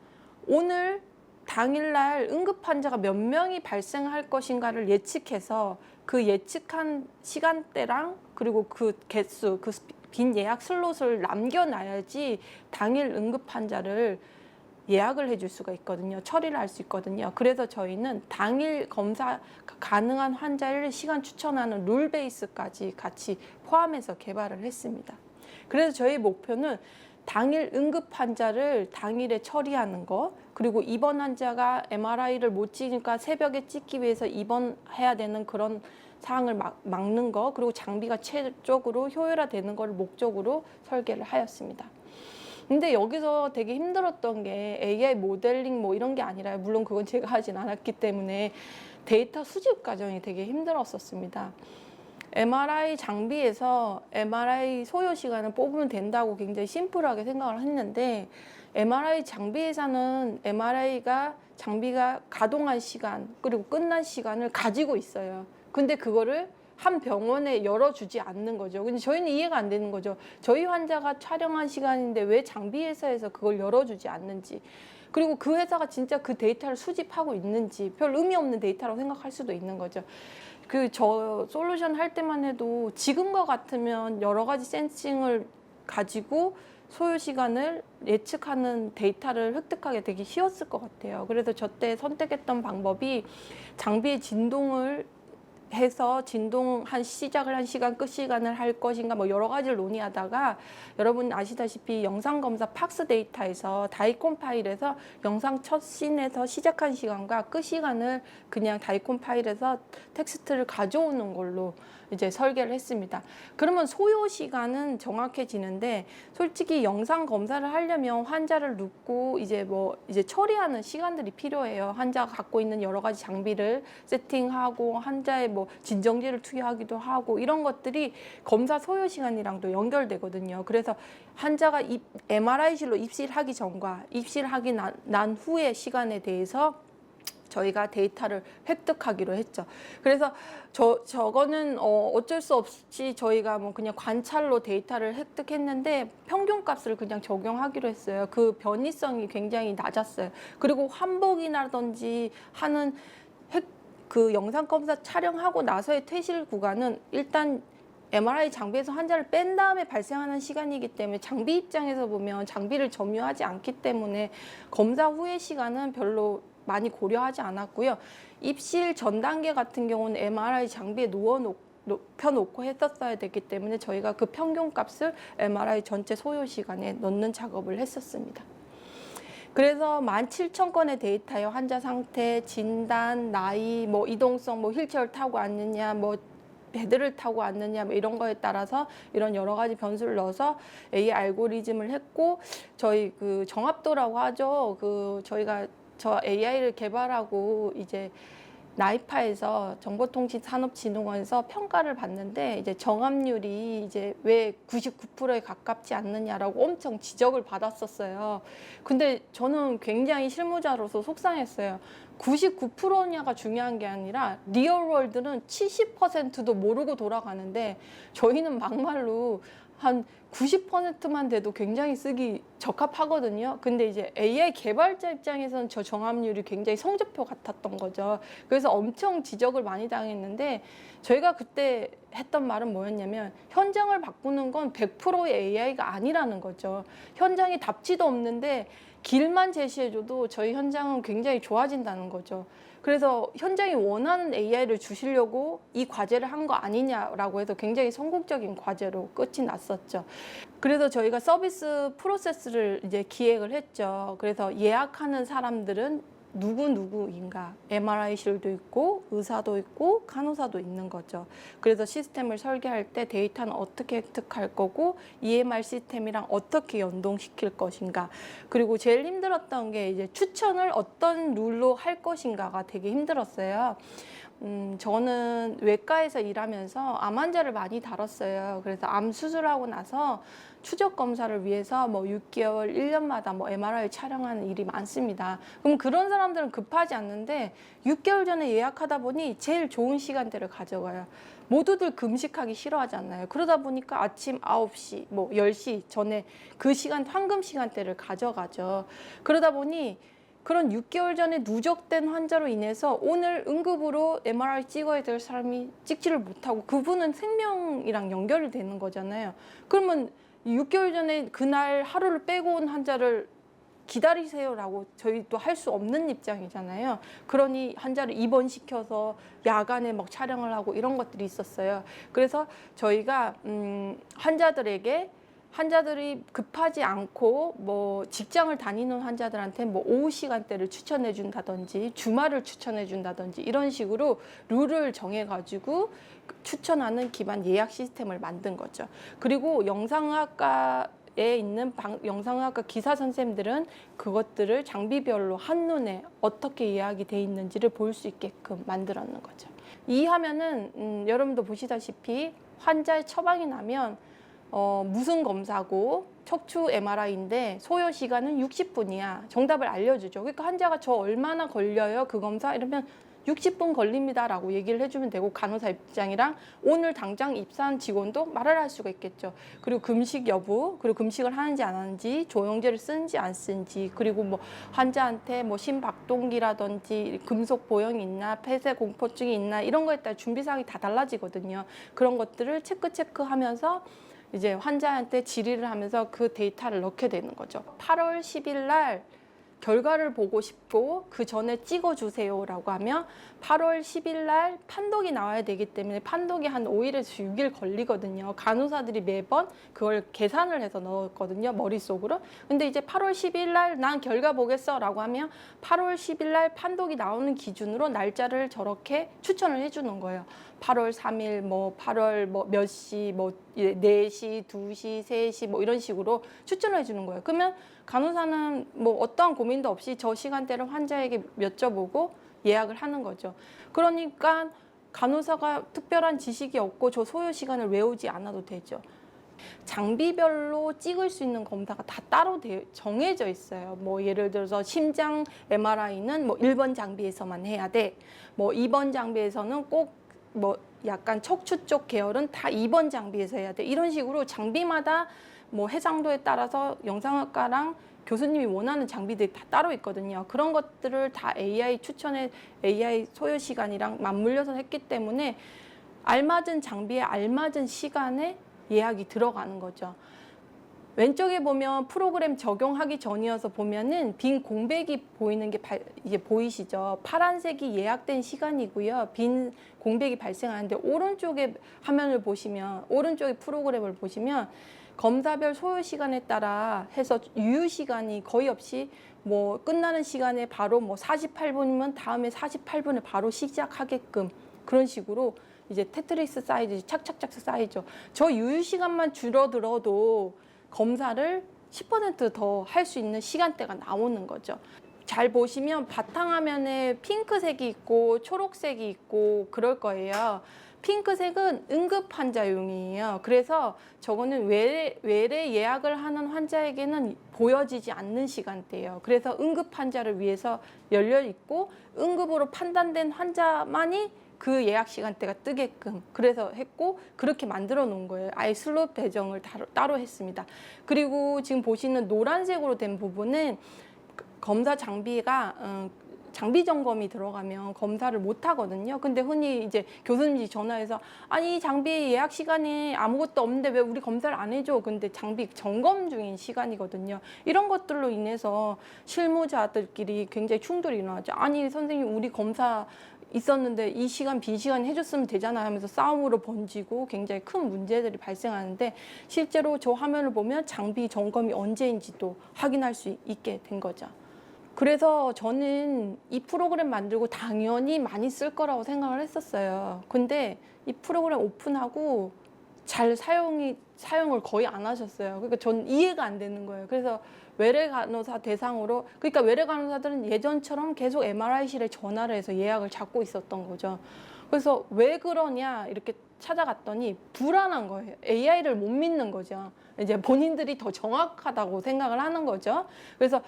Speaker 1: 오늘 당일날 응급 환자가 몇 명이 발생할 것인가를 예측해서 그 예측한 시간대랑 그리고 그 개수, 그 빈 예약 슬롯을 남겨놔야지 당일 응급 환자를 예약을 해줄 수가 있거든요. 처리를 할 수 있거든요. 그래서 저희는 당일 검사 가능한 환자를 시간 추천하는 룰 베이스까지 같이 포함해서 개발을 했습니다. 그래서 저희 목표는 당일 응급 환자를 당일에 처리하는 거, 그리고 입원 환자가 MRI를 못 찍으니까 새벽에 찍기 위해서 입원해야 되는 그런 사항을 막는 거, 그리고 장비가 최적으로 효율화되는 걸 목적으로 설계를 하였습니다. 근데 여기서 되게 힘들었던 게 AI 모델링 뭐 이런 게 아니라, 물론 그건 제가 하진 않았기 때문에 데이터 수집 과정이 되게 힘들었었습니다. MRI 장비에서 MRI 소요 시간을 뽑으면 된다고 굉장히 심플하게 생각을 했는데 MRI 장비에서는 장비가 가동한 시간 그리고 끝난 시간을 가지고 있어요. 근데 그거를 한 병원에 열어주지 않는 거죠. 근데 저희는 이해가 안 되는 거죠. 저희 환자가 촬영한 시간인데 왜 장비 회사에서 그걸 열어주지 않는지, 그리고 그 회사가 진짜 그 데이터를 수집하고 있는지 별 의미 없는 데이터라고 생각할 수도 있는 거죠. 저 솔루션 할 때만 해도 지금과 같으면 여러 가지 센싱을 가지고 소요 시간을 예측하는 데이터를 획득하기 되게 쉬웠을 것 같아요. 그래서 저 때 선택했던 방법이 장비의 진동을 해서 시작을 한 시간, 끝 시간을 할 것인가 뭐 여러 가지를 논의하다가, 여러분 아시다시피 영상 검사 팍스 데이터에서 다이콘 파일에서 영상 첫 씬에서 시작한 시간과 끝 시간을 그냥 다이콘 파일에서 텍스트를 가져오는 걸로 이제 설계를 했습니다. 그러면 소요 시간은 정확해지는데 솔직히 영상 검사를 하려면 환자를 눕고 이제 처리하는 시간들이 필요해요. 환자가 갖고 있는 여러 가지 장비를 세팅하고 환자의 진정제를 투여하기도 하고 이런 것들이 검사 소요 시간이랑도 연결되거든요. 그래서 환자가 MRI실로 입실하기 전과 입실하기 난 후의 시간에 대해서 저희가 데이터를 획득하기로 했죠. 그래서 저거는 어쩔 수 없이 저희가 그냥 관찰로 데이터를 획득했는데 평균값을 그냥 적용하기로 했어요. 그 변이성이 굉장히 낮았어요. 그리고 환복이라든지 하는 그 영상 검사 촬영하고 나서의 퇴실 구간은 일단 MRI 장비에서 환자를 뺀 다음에 발생하는 시간이기 때문에 장비 입장에서 보면 장비를 점유하지 않기 때문에 검사 후의 시간은 별로 많이 고려하지 않았고요. 입실 전 단계 같은 경우는 MRI 장비에 눕혀놓고 했었어야 됐기 때문에 저희가 그 평균값을 MRI 전체 소요 시간에 넣는 작업을 했었습니다. 그래서 17,000건의 데이터요. 환자 상태, 진단, 나이, 이동성, 휠체어를 타고 왔느냐, 베드를 타고 왔느냐 이런 거에 따라서 이런 여러 가지 변수를 넣어서 AI 알고리즘을 했고 저희 그 정합도라고 하죠. 저희가 저 AI를 개발하고 이제 나이파에서 정보통신산업진흥원에서 평가를 받는데 이제 정합률이 이제 왜 99%에 가깝지 않느냐라고 엄청 지적을 받았었어요. 근데 저는 굉장히 실무자로서 속상했어요. 99%냐가 중요한 게 아니라 리얼월드는 70%도 모르고 돌아가는데 저희는 막말로 한 90%만 돼도 굉장히 쓰기 적합하거든요. 근데 이제 AI 개발자 입장에서는 저 정합률이 굉장히 성적표 같았던 거죠. 그래서 엄청 지적을 많이 당했는데 저희가 그때 했던 말은 뭐였냐면 현장을 바꾸는 건 100%의 AI가 아니라는 거죠. 현장에 답지도 없는데 길만 제시해줘도 저희 현장은 굉장히 좋아진다는 거죠. 그래서 현장이 원하는 AI를 주시려고 이 과제를 한 거 아니냐라고 해서 굉장히 성공적인 과제로 끝이 났었죠. 그래서 저희가 서비스 프로세스를 이제 기획을 했죠. 그래서 예약하는 사람들은 누구인가, MRI실도 있고 의사도 있고 간호사도 있는 거죠. 그래서 시스템을 설계할 때 데이터는 어떻게 획득할 거고 EMR 시스템이랑 어떻게 연동시킬 것인가, 그리고 제일 힘들었던 게 이제 추천을 어떤 룰로 할 것인가가 되게 힘들었어요. 저는 외과에서 일하면서 암 환자를 많이 다뤘어요. 그래서 암 수술하고 나서 추적 검사를 위해서 6개월, 1년마다 MRI 촬영하는 일이 많습니다. 그럼 그런 사람들은 급하지 않는데 6개월 전에 예약하다 보니 제일 좋은 시간대를 가져가요. 모두들 금식하기 싫어하잖아요. 그러다 보니까 아침 9시, 10시 전에 그 시간, 황금 시간대를 가져가죠. 그러다 보니 그런 6개월 전에 누적된 환자로 인해서 오늘 응급으로 MRI 찍어야 될 사람이 찍지를 못하고 그분은 생명이랑 연결이 되는 거잖아요. 그러면 6개월 전에 그날 하루를 빼고 온 환자를 기다리세요라고 저희도 할 수 없는 입장이잖아요. 그러니 환자를 입원시켜서 야간에 촬영을 하고 이런 것들이 있었어요. 그래서 저희가 환자들이 급하지 않고 직장을 다니는 환자들한테 오후 시간대를 추천해 준다든지 주말을 추천해 준다든지 이런 식으로 룰을 정해 가지고 추천하는 기반 예약 시스템을 만든 거죠. 그리고 영상의학과에 있는 영상의학과 기사 선생님들은 그것들을 장비별로 한눈에 어떻게 예약이 돼 있는지를 볼 수 있게끔 만들었는 거죠. 이 화면은 여러분도 보시다시피 환자의 처방이 나면 무슨 검사고 척추 MRI인데 소요 시간은 60분이야. 정답을 알려주죠. 그러니까 환자가 저 얼마나 걸려요? 그 검사? 이러면 60분 걸립니다 라고 얘기를 해주면 되고, 간호사 입장이랑 오늘 당장 입사한 직원도 말을 할 수가 있겠죠. 그리고 금식 여부, 그리고 금식을 하는지 안 하는지, 조영제를 쓰는지 안 쓰는지, 그리고 환자한테 심박동기라든지 금속 보형이 있나, 폐쇄 공포증이 있나, 이런 거에 따라 준비사항이 다 달라지거든요. 그런 것들을 체크하면서 이제 환자한테 질의를 하면서 그 데이터를 넣게 되는 거죠. 8월 10일 날 결과를 보고 싶고 그 전에 찍어주세요라고 하면 8월 10일 날 판독이 나와야 되기 때문에 판독이 한 5일에서 6일 걸리거든요. 간호사들이 매번 그걸 계산을 해서 넣었거든요, 머릿속으로. 근데 이제 8월 10일 날 난 결과 보겠어라고 하면 8월 10일 날 판독이 나오는 기준으로 날짜를 저렇게 추천을 해주는 거예요. 8월 3일, 뭐 8월 뭐 몇 시, 뭐 4시, 2시, 3시 뭐 이런 식으로 추천을 해주는 거예요. 그러면 간호사는 뭐 어떠한 고민도 없이 저 시간대를 환자에게 여쭤보고 예약을 하는 거죠. 그러니까 간호사가 특별한 지식이 없고 저 소요 시간을 외우지 않아도 되죠. 장비별로 찍을 수 있는 검사가 다 따로 정해져 있어요. 뭐 예를 들어서 심장 MRI는 뭐 1번 장비에서만 해야 돼. 뭐 2번 장비에서는 꼭 뭐 약간 척추 쪽 계열은 다 2번 장비에서 해야 돼. 이런 식으로 장비마다 뭐 해상도에 따라서 영상학과랑 교수님이 원하는 장비들이 다 따로 있거든요. 그런 것들을 다 AI 추천에 AI 소요 시간이랑 맞물려서 했기 때문에 알맞은 장비에 알맞은 시간에 예약이 들어가는 거죠. 왼쪽에 보면 프로그램 적용하기 전이어서 보면은 빈 공백이 보이는 게 이제 보이시죠? 파란색이 예약된 시간이고요. 빈 공백이 발생하는데 오른쪽에 화면을 보시면 오른쪽에 프로그램을 보시면 검사별 소요 시간에 따라 해서 유효 시간이 거의 없이 뭐 끝나는 시간에 바로 뭐 48분이면 다음에 48분에 바로 시작하게끔 그런 식으로 이제 테트리스 사이즈 착착착 쌓이죠. 저 유효 시간만 줄어들어도 검사를 10% 더 할 수 있는 시간대가 나오는 거죠. 잘 보시면 바탕화면에 핑크색이 있고 초록색이 있고 그럴 거예요. 핑크색은 응급 환자용이에요. 그래서 저거는 외래 예약을 하는 환자에게는 보여지지 않는 시간대예요. 그래서 응급 환자를 위해서 열려 있고 응급으로 판단된 환자만이 그 예약 시간대가 뜨게끔 그래서 했고 그렇게 만들어 놓은 거예요. 아예 슬롯 배정을 따로 했습니다. 그리고 지금 보시는 노란색으로 된 부분은 검사 장비가 장비 점검이 들어가면 검사를 못 하거든요. 근데 흔히 이제 교수님이 전화해서 아니 장비 예약 시간에 아무것도 없는데 왜 우리 검사를 안 해줘? 근데 장비 점검 중인 시간이거든요. 이런 것들로 인해서 실무자들끼리 굉장히 충돌이 일어나죠. 아니 선생님 우리 검사 있었는데 이 시간 빈 시간 해줬으면 되잖아요 하면서 싸움으로 번지고 굉장히 큰 문제들이 발생하는데 실제로 저 화면을 보면 장비 점검이 언제인지도 확인할 수 있게 된 거죠. 그래서 저는 이 프로그램 만들고 당연히 많이 쓸 거라고 생각을 했었어요. 근데 이 프로그램 오픈하고 잘 사용을 거의 안 하셨어요. 그러니까 전 이해가 안 되는 거예요. 그래서 외래 간호사 대상으로 그러니까 외래 간호사들은 예전처럼 계속 MRI실에 전화를 해서 예약을 잡고 있었던 거죠. 그래서 왜 그러냐 이렇게 찾아갔더니 불안한 거예요. AI를 못 믿는 거죠. 이제 본인들이 더 정확하다고 생각을 하는 거죠. 그래서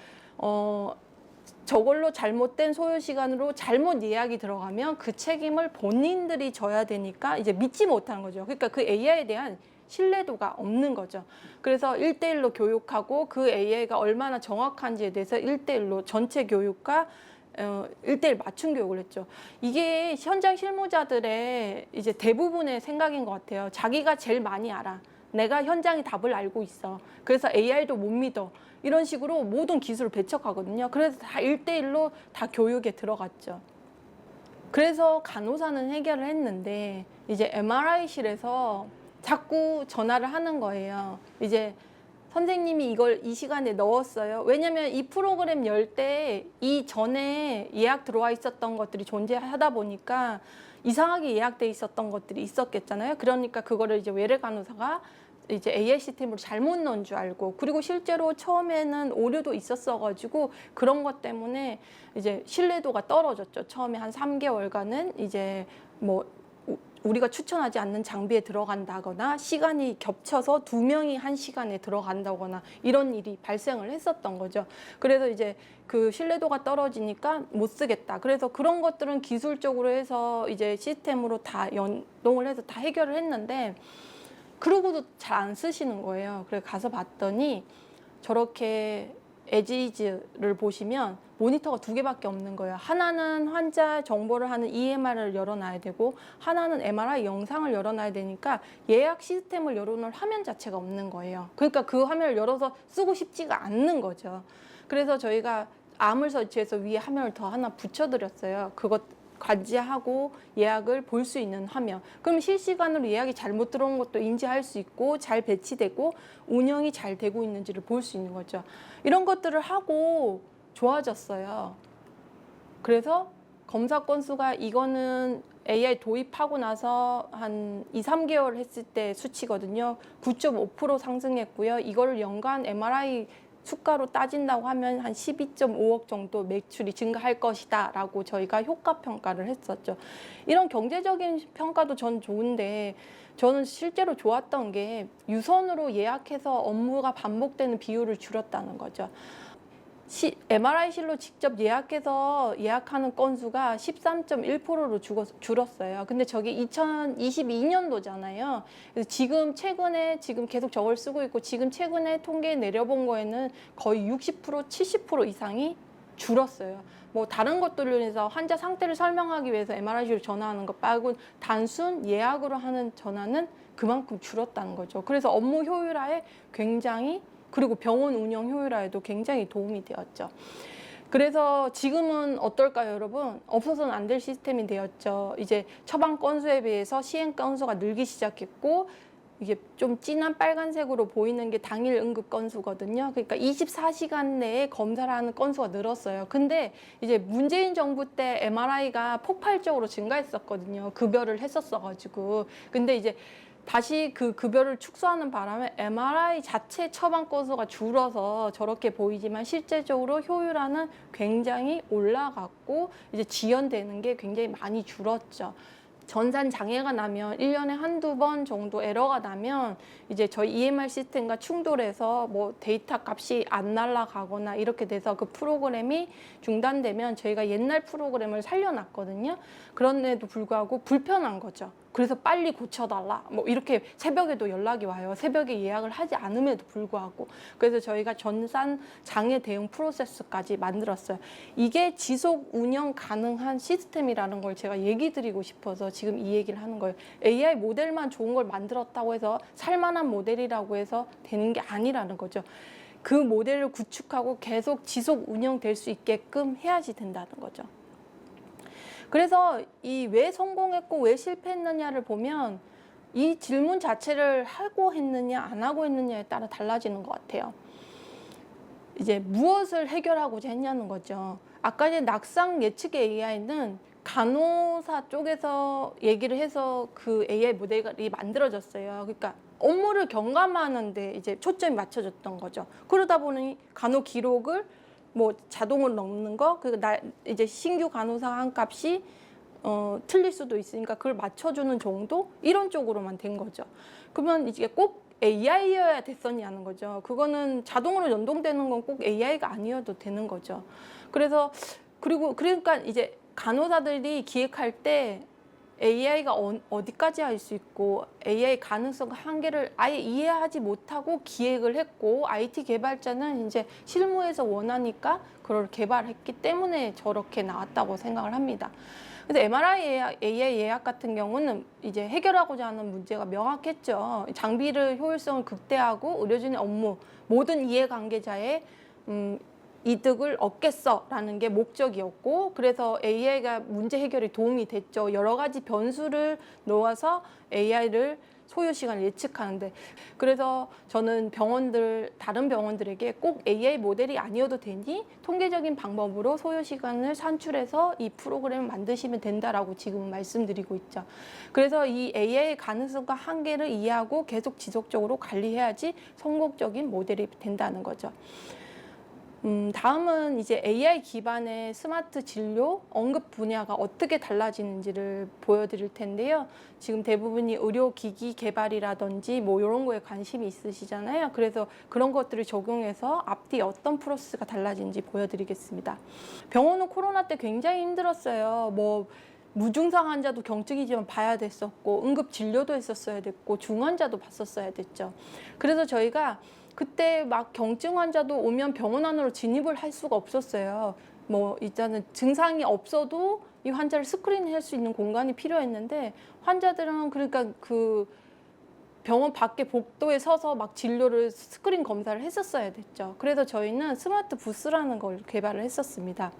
Speaker 1: 저걸로 잘못된 소요 시간으로 잘못 예약이 들어가면 그 책임을 본인들이 져야 되니까 이제 믿지 못하는 거죠. 그러니까 그 AI에 대한 신뢰도가 없는 거죠. 그래서 1대1로 교육하고 그 AI가 얼마나 정확한지에 대해서 1대1로 전체 교육과 1대1 맞춤 교육을 했죠. 이게 현장 실무자들의 이제 대부분의 생각인 것 같아요. 자기가 제일 많이 알아. 내가 현장의 답을 알고 있어. 그래서 AI도 못 믿어. 이런 식으로 모든 기술을 배척하거든요. 그래서 다 1대1로 다 교육에 들어갔죠. 그래서 간호사는 해결을 했는데 이제 MRI실에서 자꾸 전화를 하는 거예요. 이제 선생님이 이걸 이 시간에 넣었어요. 왜냐면 이 프로그램 열 때 이 전에 예약 들어와 있었던 것들이 존재하다 보니까 이상하게 예약돼 있었던 것들이 있었겠잖아요. 그러니까 그거를 이제 외래 간호사가 이제 AI 시스템으로 잘못 넣은 줄 알고 그리고 실제로 처음에는 오류도 있었어가지고 그런 것 때문에 이제 신뢰도가 떨어졌죠. 처음에 한 3개월간은 이제 뭐 우리가 추천하지 않는 장비에 들어간다거나 시간이 겹쳐서 2명이 한 시간에 들어간다거나 이런 일이 발생을 했었던 거죠. 그래서 이제 그 신뢰도가 떨어지니까 못 쓰겠다. 그래서 그런 것들은 기술적으로 해서 이제 시스템으로 다 연동을 해서 다 해결을 했는데 그러고도 잘 안 쓰시는 거예요. 그래서 가서 봤더니 저렇게 에지이즈를 보시면 모니터가 2개밖에 없는 거예요. 하나는 환자 정보를 하는 EMR을 열어놔야 되고 하나는 MRI 영상을 열어놔야 되니까 예약 시스템을 열어놓을 화면 자체가 없는 거예요. 그러니까 그 화면을 열어서 쓰고 싶지가 않는 거죠. 그래서 저희가 암을 설치해서 위에 화면을 더 하나 붙여드렸어요. 그것 관제하고 예약을 볼 수 있는 화면. 그럼 실시간으로 예약이 잘못 들어온 것도 인지할 수 있고 잘 배치되고 운영이 잘 되고 있는지를 볼 수 있는 거죠. 이런 것들을 하고 좋아졌어요. 그래서 검사 건수가 이거는 AI 도입하고 나서 한 2, 3개월 했을 때 수치거든요. 9.5% 상승했고요. 이거를 연간 MRI 수가로 따진다고 하면 한 12.5억 정도 매출이 증가할 것이다 라고 저희가 효과 평가를 했었죠. 이런 경제적인 평가도 전 좋은데 저는 실제로 좋았던 게 유선으로 예약해서 업무가 반복되는 비율을 줄였다는 거죠. MRI실로 직접 예약해서 예약하는 건수가 13.1%로 줄었어요. 근데 저게 2022년도잖아요. 그래서 최근에 계속 저걸 쓰고 있고 지금 최근에 통계 내려본 거에는 거의 60%, 70% 이상이 줄었어요. 뭐 다른 것들로 인해서 환자 상태를 설명하기 위해서 MRI실로 전화하는 것 빼고 단순 예약으로 하는 전화는 그만큼 줄었다는 거죠. 그래서 업무 효율화에 굉장히 그리고 병원 운영 효율화에도 굉장히 도움이 되었죠. 그래서 지금은 어떨까요, 여러분? 없어서는 안 될 시스템이 되었죠. 이제 처방 건수에 비해서 시행 건수가 늘기 시작했고 이게 좀 진한 빨간색으로 보이는 게 당일 응급 건수거든요. 그러니까 24시간 내에 검사를 하는 건수가 늘었어요. 근데 이제 문재인 정부 때 MRI가 폭발적으로 증가했었거든요. 급여를 했었어가지고. 근데 이제 다시 그 급여를 축소하는 바람에 MRI 자체 처방 건수가 줄어서 저렇게 보이지만 실제적으로 효율화는 굉장히 올라갔고 이제 지연되는 게 굉장히 많이 줄었죠. 전산 장애가 나면 1년에 한두 번 정도 에러가 나면 이제 저희 EMR 시스템과 충돌해서 뭐 데이터 값이 안 날아가거나 이렇게 돼서 그 프로그램이 중단되면 저희가 옛날 프로그램을 살려놨거든요. 그런데도 불구하고 불편한 거죠. 그래서 빨리 고쳐달라 뭐 이렇게 새벽에도 연락이 와요. 새벽에 예약을 하지 않음에도 불구하고. 그래서 저희가 전산 장애 대응 프로세스까지 만들었어요. 이게 지속 운영 가능한 시스템이라는 걸 제가 얘기 드리고 싶어서 지금 이 얘기를 하는 거예요. AI 모델만 좋은 걸 만들었다고 해서 살만한 모델이라고 해서 되는 게 아니라는 거죠. 그 모델을 구축하고 계속 지속 운영될 수 있게끔 해야지 된다는 거죠. 그래서 이 왜 성공했고 왜 실패했느냐를 보면 이 질문 자체를 하고 했느냐 안 하고 했느냐에 따라 달라지는 것 같아요. 이제 무엇을 해결하고자 했냐는 거죠. 아까 전에 낙상 예측 AI는 간호사 쪽에서 얘기를 해서 그 AI 모델이 만들어졌어요. 그러니까 업무를 경감하는데 이제 초점이 맞춰졌던 거죠. 그러다 보니 간호 기록을 뭐 자동으로 넣는 거, 이제 신규 간호사 한 값이 틀릴 수도 있으니까 그걸 맞춰주는 정도 이런 쪽으로만 된 거죠. 그러면 이게 꼭 AI여야 됐었냐는 거죠. 그거는 자동으로 연동되는 건 꼭 AI가 아니어도 되는 거죠. 그러니까 이제 간호사들이 기획할 때 AI가 어디까지 할 수 있고 AI 가능성 한계를 아예 이해하지 못하고 기획을 했고 IT 개발자는 이제 실무에서 원하니까 그걸 개발했기 때문에 저렇게 나왔다고 생각을 합니다. 근데 MRI AI 예약 같은 경우는 이제 해결하고자 하는 문제가 명확했죠. 장비를 효율성을 극대화하고 의료진의 업무, 모든 이해관계자의 이득을 얻겠어라는 게 목적이었고 그래서 AI가 문제 해결에 도움이 됐죠. 여러 가지 변수를 놓아서 AI를 소요 시간을 예측하는데 그래서 저는 다른 병원들에게 꼭 AI 모델이 아니어도 되니 통계적인 방법으로 소요 시간을 산출해서 이 프로그램을 만드시면 된다라고 지금은 말씀드리고 있죠. 그래서 이 AI 가능성과 한계를 이해하고 계속 지속적으로 관리해야지 성공적인 모델이 된다는 거죠. 다음은 이제 AI 기반의 스마트 진료 언급 분야가 어떻게 달라지는지를 보여드릴 텐데요. 지금 대부분이 의료기기 개발이라든지 뭐 이런 거에 관심이 있으시잖아요. 그래서 그런 것들을 적용해서 앞뒤 어떤 프로세스가 달라지는지 보여드리겠습니다. 병원은 코로나 때 굉장히 힘들었어요. 뭐 무증상 환자도 경증이지만 봐야 됐었고 응급 진료도 했었어야 됐고 중환자도 봤었어야 됐죠. 그래서 저희가 그때 막 경증 환자도 오면 병원 안으로 진입을 할 수가 없었어요. 뭐 일단은 증상이 없어도 이 환자를 스크린할 수 있는 공간이 필요했는데 환자들은 그러니까 그 병원 밖에 복도에 서서 막 진료를 스크린 검사를 했었어야 됐죠. 그래서 저희는 스마트 부스라는 걸 개발을 했었습니다.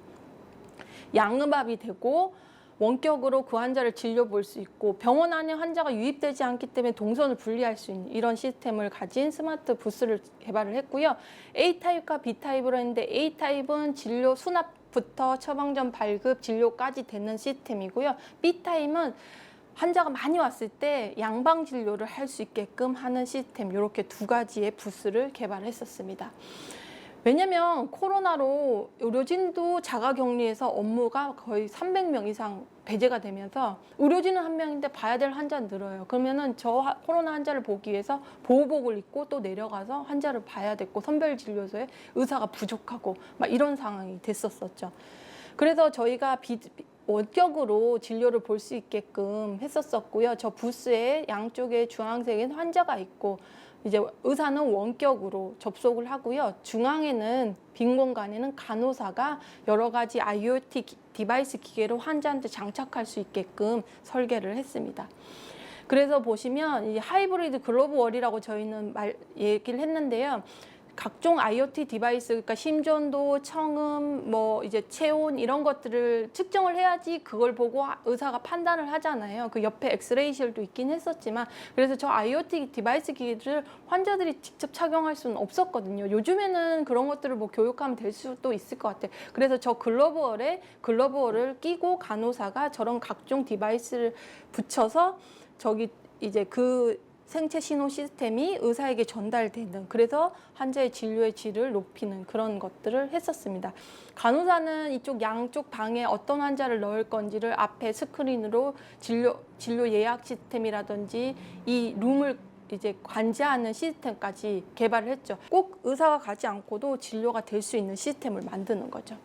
Speaker 1: 양음압이 되고 원격으로 그 환자를 진료 볼 수 있고 병원 안에 환자가 유입되지 않기 때문에 동선을 분리할 수 있는 이런 시스템을 가진 스마트 부스를 개발을 했고요. A타입과 B타입으로 했는데 A타입은 진료 수납부터 처방전 발급, 진료까지 되는 시스템이고요. B타입은 환자가 많이 왔을 때 양방 진료를 할 수 있게끔 하는 시스템, 이렇게 두 가지의 부스를 개발했었습니다. 왜냐면 코로나로 의료진도 자가격리해서 업무가 거의 300명 이상 배제가 되면서 의료진은 한 명인데 봐야 될 환자는 늘어요. 그러면은 저 코로나 환자를 보기 위해서 보호복을 입고 또 내려가서 환자를 봐야 됐고, 선별진료소에 의사가 부족하고 막 이런 상황이 됐었었죠. 그래서 저희가 원격으로 진료를 볼 수 있게끔 했었었고요. 저 부스에 양쪽에 주황색엔 환자가 있고, 이제 의사는 원격으로 접속을 하고요. 중앙에는 빈 공간에는 간호사가 여러 가지 IoT 디바이스 기계로 환자한테 장착할 수 있게끔 설계를 했습니다. 그래서 보시면 이 하이브리드 글로브월이라고 저희는 얘기를 했는데요. 각종 IoT 디바이스, 그러니까 심전도, 청음, 뭐 이제 체온 이런 것들을 측정을 해야지 그걸 보고 의사가 판단을 하잖아요. 그 옆에 엑스레이실도 있긴 했었지만, 그래서 저 IoT 디바이스 기기를 환자들이 직접 착용할 수는 없었거든요. 요즘에는 그런 것들을 뭐 교육하면 될 수도 있을 것 같아요. 그래서 저 글러브월을 끼고 간호사가 저런 각종 디바이스를 붙여서 저기 이제 그 생체 신호 시스템이 의사에게 전달되는, 그래서 환자의 진료의 질을 높이는 그런 것들을 했었습니다. 간호사는 이쪽 양쪽 방에 어떤 환자를 넣을 건지를 앞에 스크린으로 진료 예약 시스템이라든지 이 룸을 이제 관제하는 시스템까지 개발을 했죠. 꼭 의사가 가지 않고도 진료가 될 수 있는 시스템을 만드는 거죠.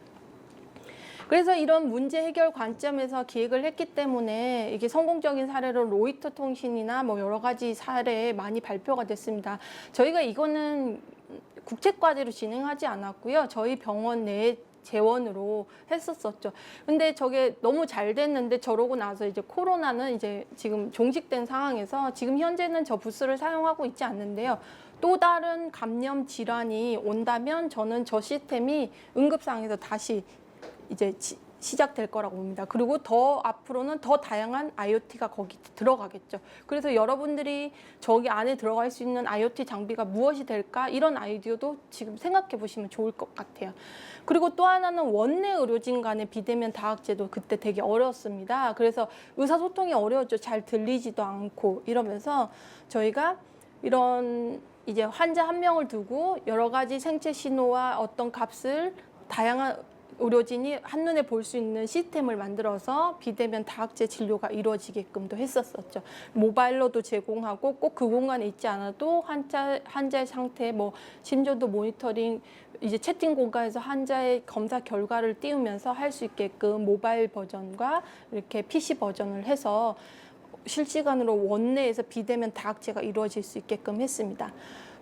Speaker 1: 그래서 이런 문제 해결 관점에서 기획을 했기 때문에 이게 성공적인 사례로 로이터 통신이나 뭐 여러 가지 사례에 많이 발표가 됐습니다. 저희가 이거는 국책과제로 진행하지 않았고요. 저희 병원 내 재원으로 했었었죠. 근데 저게 너무 잘 됐는데 저러고 나서 이제 코로나는 이제 지금 종식된 상황에서 지금 현재는 저 부스를 사용하고 있지 않는데요. 또 다른 감염 질환이 온다면 저는 저 시스템이 응급상에서 다시 이제 시작될 거라고 봅니다. 그리고 더 앞으로는 더 다양한 IoT가 거기 들어가겠죠. 그래서 여러분들이 저기 안에 들어갈 수 있는 IoT 장비가 무엇이 될까? 이런 아이디어도 지금 생각해 보시면 좋을 것 같아요. 그리고 또 하나는 원내 의료진 간의 비대면 다학제도 그때 되게 어려웠습니다. 그래서 의사소통이 어려웠죠. 잘 들리지도 않고 이러면서 저희가 이런 이제 환자 한 명을 두고 여러 가지 생체 신호와 어떤 값을 다양한 의료진이 한눈에 볼 수 있는 시스템을 만들어서 비대면 다학제 진료가 이루어지게끔도 했었었죠. 모바일로도 제공하고 꼭 그 공간에 있지 않아도 환자의 상태, 뭐 심전도 모니터링, 이제 채팅 공간에서 환자의 검사 결과를 띄우면서 할 수 있게끔 모바일 버전과 이렇게 PC 버전을 해서 실시간으로 원내에서 비대면 다학제가 이루어질 수 있게끔 했습니다.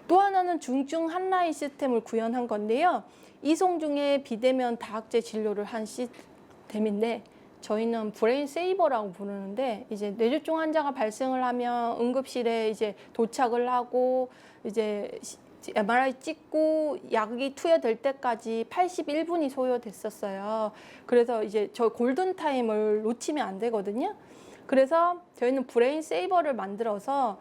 Speaker 1: 또 하나는 중증 한라인 시스템을 구현한 건데요. 이송 중에 비대면 다학제 진료를 한 시스템인데 저희는 브레인 세이버라고 부르는데, 이제 뇌졸중 환자가 발생을 하면 응급실에 이제 도착을 하고 이제 MRI 찍고 약이 투여될 때까지 81분이 소요됐었어요. 그래서 이제 저 골든 타임을 놓치면 안 되거든요. 그래서 저희는 브레인 세이버를 만들어서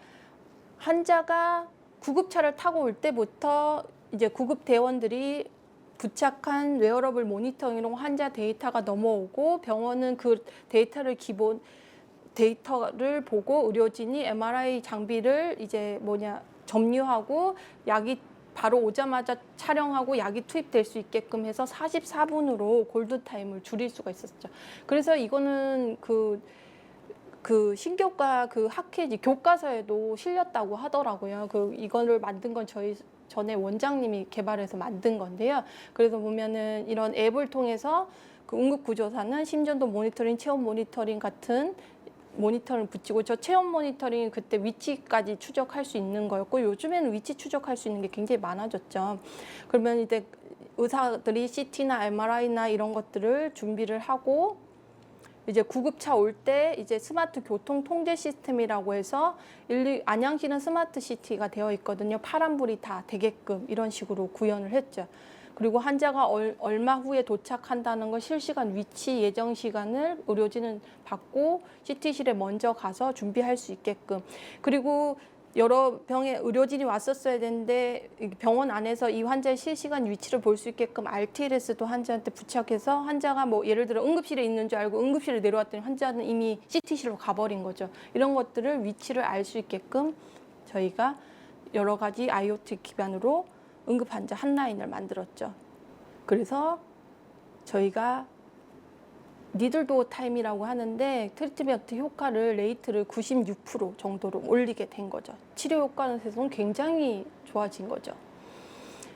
Speaker 1: 환자가 구급차를 타고 올 때부터 이제 구급 대원들이 부착한 웨어러블 모니터링으로 환자 데이터가 넘어오고, 병원은 그 데이터를 보고 의료진이 MRI 장비를 이제 점유하고 약이 바로 오자마자 촬영하고 약이 투입될 수 있게끔 해서 44분으로 골든타임을 줄일 수가 있었죠. 그래서 이거는 그 신교과 그 학회 교과서에도 실렸다고 하더라고요. 이거를 만든 건 저희 전에 원장님이 개발해서 만든 건데요. 그래서 보면은 이런 앱을 통해서 그 응급구조사는 심전도 모니터링, 체온 모니터링 같은 모니터를 붙이고, 저 체온 모니터링이 그때 위치까지 추적할 수 있는 거였고, 요즘에는 위치 추적할 수 있는 게 굉장히 많아졌죠. 그러면 이제 의사들이 CT나 MRI나 이런 것들을 준비를 하고 이제 구급차 올 때 이제 스마트 교통 통제 시스템이라고 해서 안양시는 스마트 시티가 되어 있거든요. 파란불이 다 되게끔 이런 식으로 구현을 했죠. 그리고 환자가 얼마 후에 도착한다는 걸 실시간 위치 예정 시간을 의료진은 받고 CT실에 먼저 가서 준비할 수 있게끔. 그리고 여러 병에 의료진이 왔었어야 되는데 병원 안에서 이 환자의 실시간 위치를 볼 수 있게끔 RTLS도 환자한테 부착해서 환자가 뭐 예를 들어 응급실에 있는 줄 알고 응급실에 내려왔더니 환자는 이미 CT실로 가버린 거죠. 이런 것들을 위치를 알 수 있게끔 저희가 여러 가지 IoT 기반으로 응급 환자 핫라인을 만들었죠. 그래서 저희가 니들도 타임이라고 하는데 트리트먼트 효과를 레이트를 96% 정도로 올리게 된 거죠. 치료 효과는 굉장히 좋아진 거죠.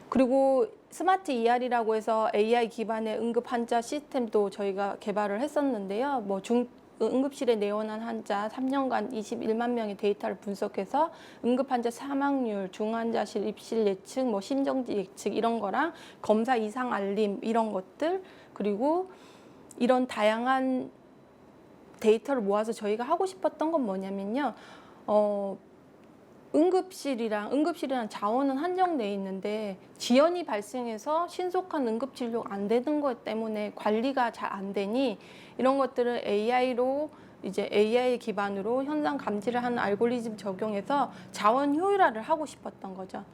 Speaker 1: 그리고 스마트 ER이라고 해서 AI 기반의 응급 환자 시스템도 저희가 개발을 했었는데요. 뭐 응급실에 내원한 환자 3년간 21만 명의 데이터를 분석해서 응급 환자 사망률, 중환자실 입실 예측, 뭐 심정지 예측 이런 거랑 검사 이상 알림 이런 것들 그리고 이런 다양한 데이터를 모아서 저희가 하고 싶었던 건 뭐냐면요. 응급실이랑 자원은 한정돼 있는데 지연이 발생해서 신속한 응급 진료가 안 되는 것 때문에 관리가 잘 안 되니 이런 것들을 AI로 이제 AI 기반으로 현상 감지를 하는 알고리즘 적용해서 자원 효율화를 하고 싶었던 거죠.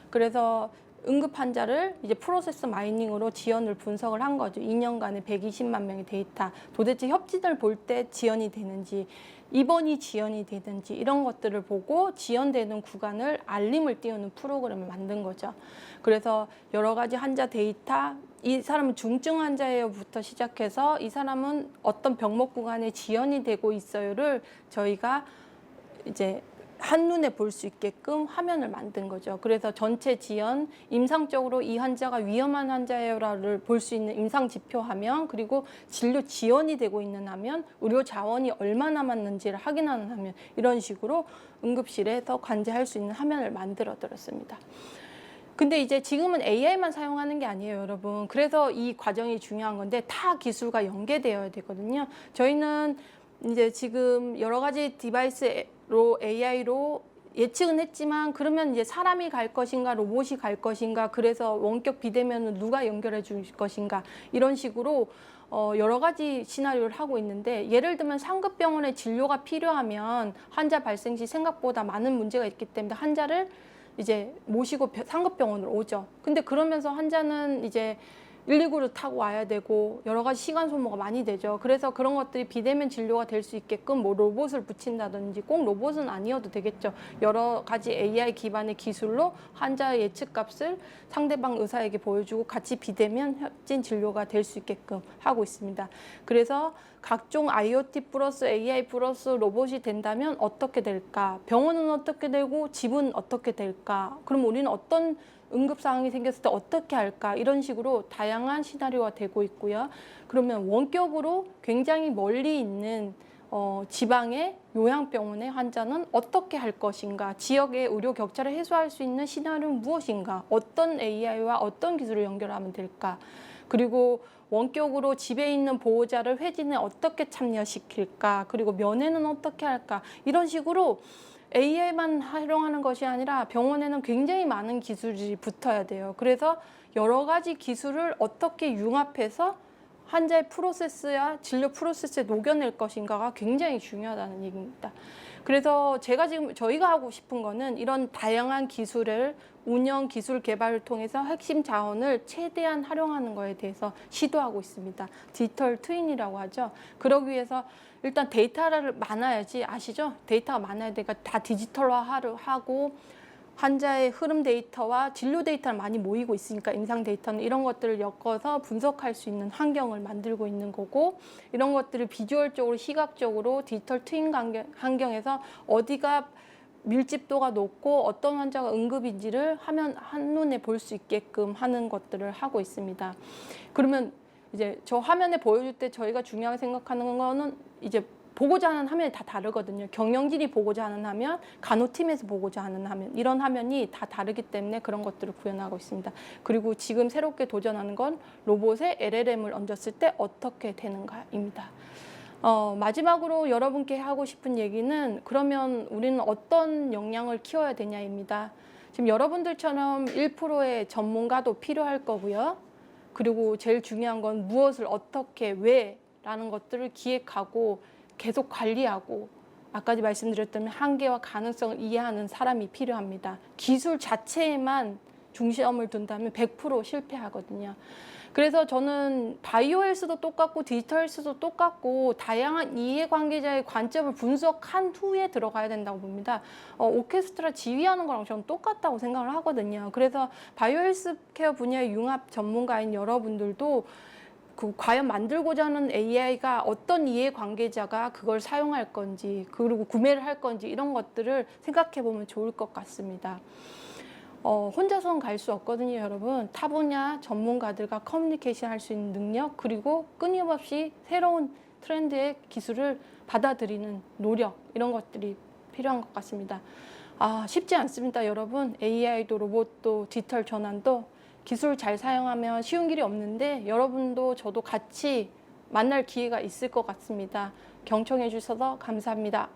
Speaker 1: 그래서 응급 환자를 이제 프로세스 마이닝으로 지연을 분석을 한 거죠. 2년간에 120만 명의 데이터. 도대체 협진을 볼 때 지연이 되는지, 입원이 지연이 되는지 이런 것들을 보고 지연되는 구간을 알림을 띄우는 프로그램을 만든 거죠. 그래서 여러 가지 환자 데이터, 이 사람은 중증 환자예요부터 시작해서 이 사람은 어떤 병목 구간에 지연이 되고 있어요를 저희가 이제 한눈에 볼 수 있게끔 화면을 만든 거죠. 그래서 전체 지연, 임상적으로 이 환자가 위험한 환자예요를 볼 수 있는 임상 지표 화면, 그리고 진료 지연이 되고 있는 화면, 의료 자원이 얼마 남았는지를 확인하는 화면, 이런 식으로 응급실에서 관제할 수 있는 화면을 만들어 드렸습니다. 근데 이제 지금은 AI만 사용하는 게 아니에요, 여러분. 그래서 이 과정이 중요한 건데 타 기술과 연계되어야 되거든요. 저희는 이제 지금 여러 가지 디바이스로 AI로 예측은 했지만 그러면 이제 사람이 갈 것인가 로봇이 갈 것인가 그래서 원격 비대면은 누가 연결해 줄 것인가 이런 식으로 여러 가지 시나리오를 하고 있는데 예를 들면 상급병원에 진료가 필요하면 환자 발생 시 생각보다 많은 문제가 있기 때문에 환자를 이제 모시고 상급병원으로 오죠. 근데 그러면서 환자는 이제 119를 타고 와야 되고 여러 가지 시간 소모가 많이 되죠. 그래서 그런 것들이 비대면 진료가 될 수 있게끔 뭐 로봇을 붙인다든지 꼭 로봇은 아니어도 되겠죠. 여러 가지 AI 기반의 기술로 환자의 예측값을 상대방 의사에게 보여주고 같이 비대면 협진 진료가 될 수 있게끔 하고 있습니다. 그래서 각종 IoT 플러스 AI 플러스 로봇이 된다면 어떻게 될까? 병원은 어떻게 되고 집은 어떻게 될까? 그럼 우리는 어떤 응급 상황이 생겼을 때 어떻게 할까? 이런 식으로 다양한 시나리오가 되고 있고요. 그러면 원격으로 굉장히 멀리 있는 지방의 요양병원의 환자는 어떻게 할 것인가? 지역의 의료 격차를 해소할 수 있는 시나리오는 무엇인가? 어떤 AI와 어떤 기술을 연결하면 될까? 그리고 원격으로 집에 있는 보호자를 회진에 어떻게 참여시킬까? 그리고 면회는 어떻게 할까? 이런 식으로 AI만 활용하는 것이 아니라 병원에는 굉장히 많은 기술이 붙어야 돼요. 그래서 여러 가지 기술을 어떻게 융합해서 환자의 프로세스야 진료 프로세스에 녹여낼 것인가가 굉장히 중요하다는 얘기입니다. 그래서 저희가 하고 싶은 거는 이런 다양한 기술을 운영 기술 개발을 통해서 핵심 자원을 최대한 활용하는 거에 대해서 시도하고 있습니다. 디지털 트윈이라고 하죠. 그러기 위해서 일단 데이터를 많아야지 아시죠? 데이터가 많아야 되니까 다 디지털화하고 환자의 흐름 데이터와 진료 데이터를 많이 모이고 있으니까 임상 데이터는 이런 것들을 엮어서 분석할 수 있는 환경을 만들고 있는 거고 이런 것들을 비주얼적으로 시각적으로 디지털 트윈 환경에서 어디가 밀집도가 높고 어떤 환자가 응급인지를 화면 한눈에 볼 수 있게끔 하는 것들을 하고 있습니다. 그러면 이제 저 화면에 보여줄 때 저희가 중요하게 생각하는 거는 이제 보고자 하는 화면이 다 다르거든요. 경영진이 보고자 하는 화면, 간호팀에서 보고자 하는 화면, 이런 화면이 다 다르기 때문에 그런 것들을 구현하고 있습니다. 그리고 지금 새롭게 도전하는 건 로봇에 LLM을 얹었을 때 어떻게 되는가입니다. 마지막으로 여러분께 하고 싶은 얘기는 그러면 우리는 어떤 역량을 키워야 되냐입니다. 지금 여러분들처럼 1%의 전문가도 필요할 거고요. 그리고 제일 중요한 건 무엇을 어떻게 왜 라는 것들을 기획하고 계속 관리하고 아까 말씀드렸던 한계와 가능성을 이해하는 사람이 필요합니다. 기술 자체에만 중점을 둔다면 100% 실패하거든요. 그래서 저는 바이오 헬스도 똑같고 디지털 헬스도 똑같고 다양한 이해관계자의 관점을 분석한 후에 들어가야 된다고 봅니다. 오케스트라 지휘하는 거랑 저는 똑같다고 생각을 하거든요. 그래서 바이오 헬스케어 분야의 융합 전문가인 여러분들도 과연 만들고자 하는 AI가 어떤 이해관계자가 그걸 사용할 건지 그리고 구매를 할 건지 이런 것들을 생각해 보면 좋을 것 같습니다. 혼자서는 갈 수 없거든요, 여러분. 타 분야 전문가들과 커뮤니케이션 할 수 있는 능력, 그리고 끊임없이 새로운 트렌드의 기술을 받아들이는 노력, 이런 것들이 필요한 것 같습니다. 쉽지 않습니다, 여러분. AI도 로봇도 디지털 전환도 기술 잘 사용하면 쉬운 길이 없는데 여러분도 저도 같이 만날 기회가 있을 것 같습니다. 경청해 주셔서 감사합니다.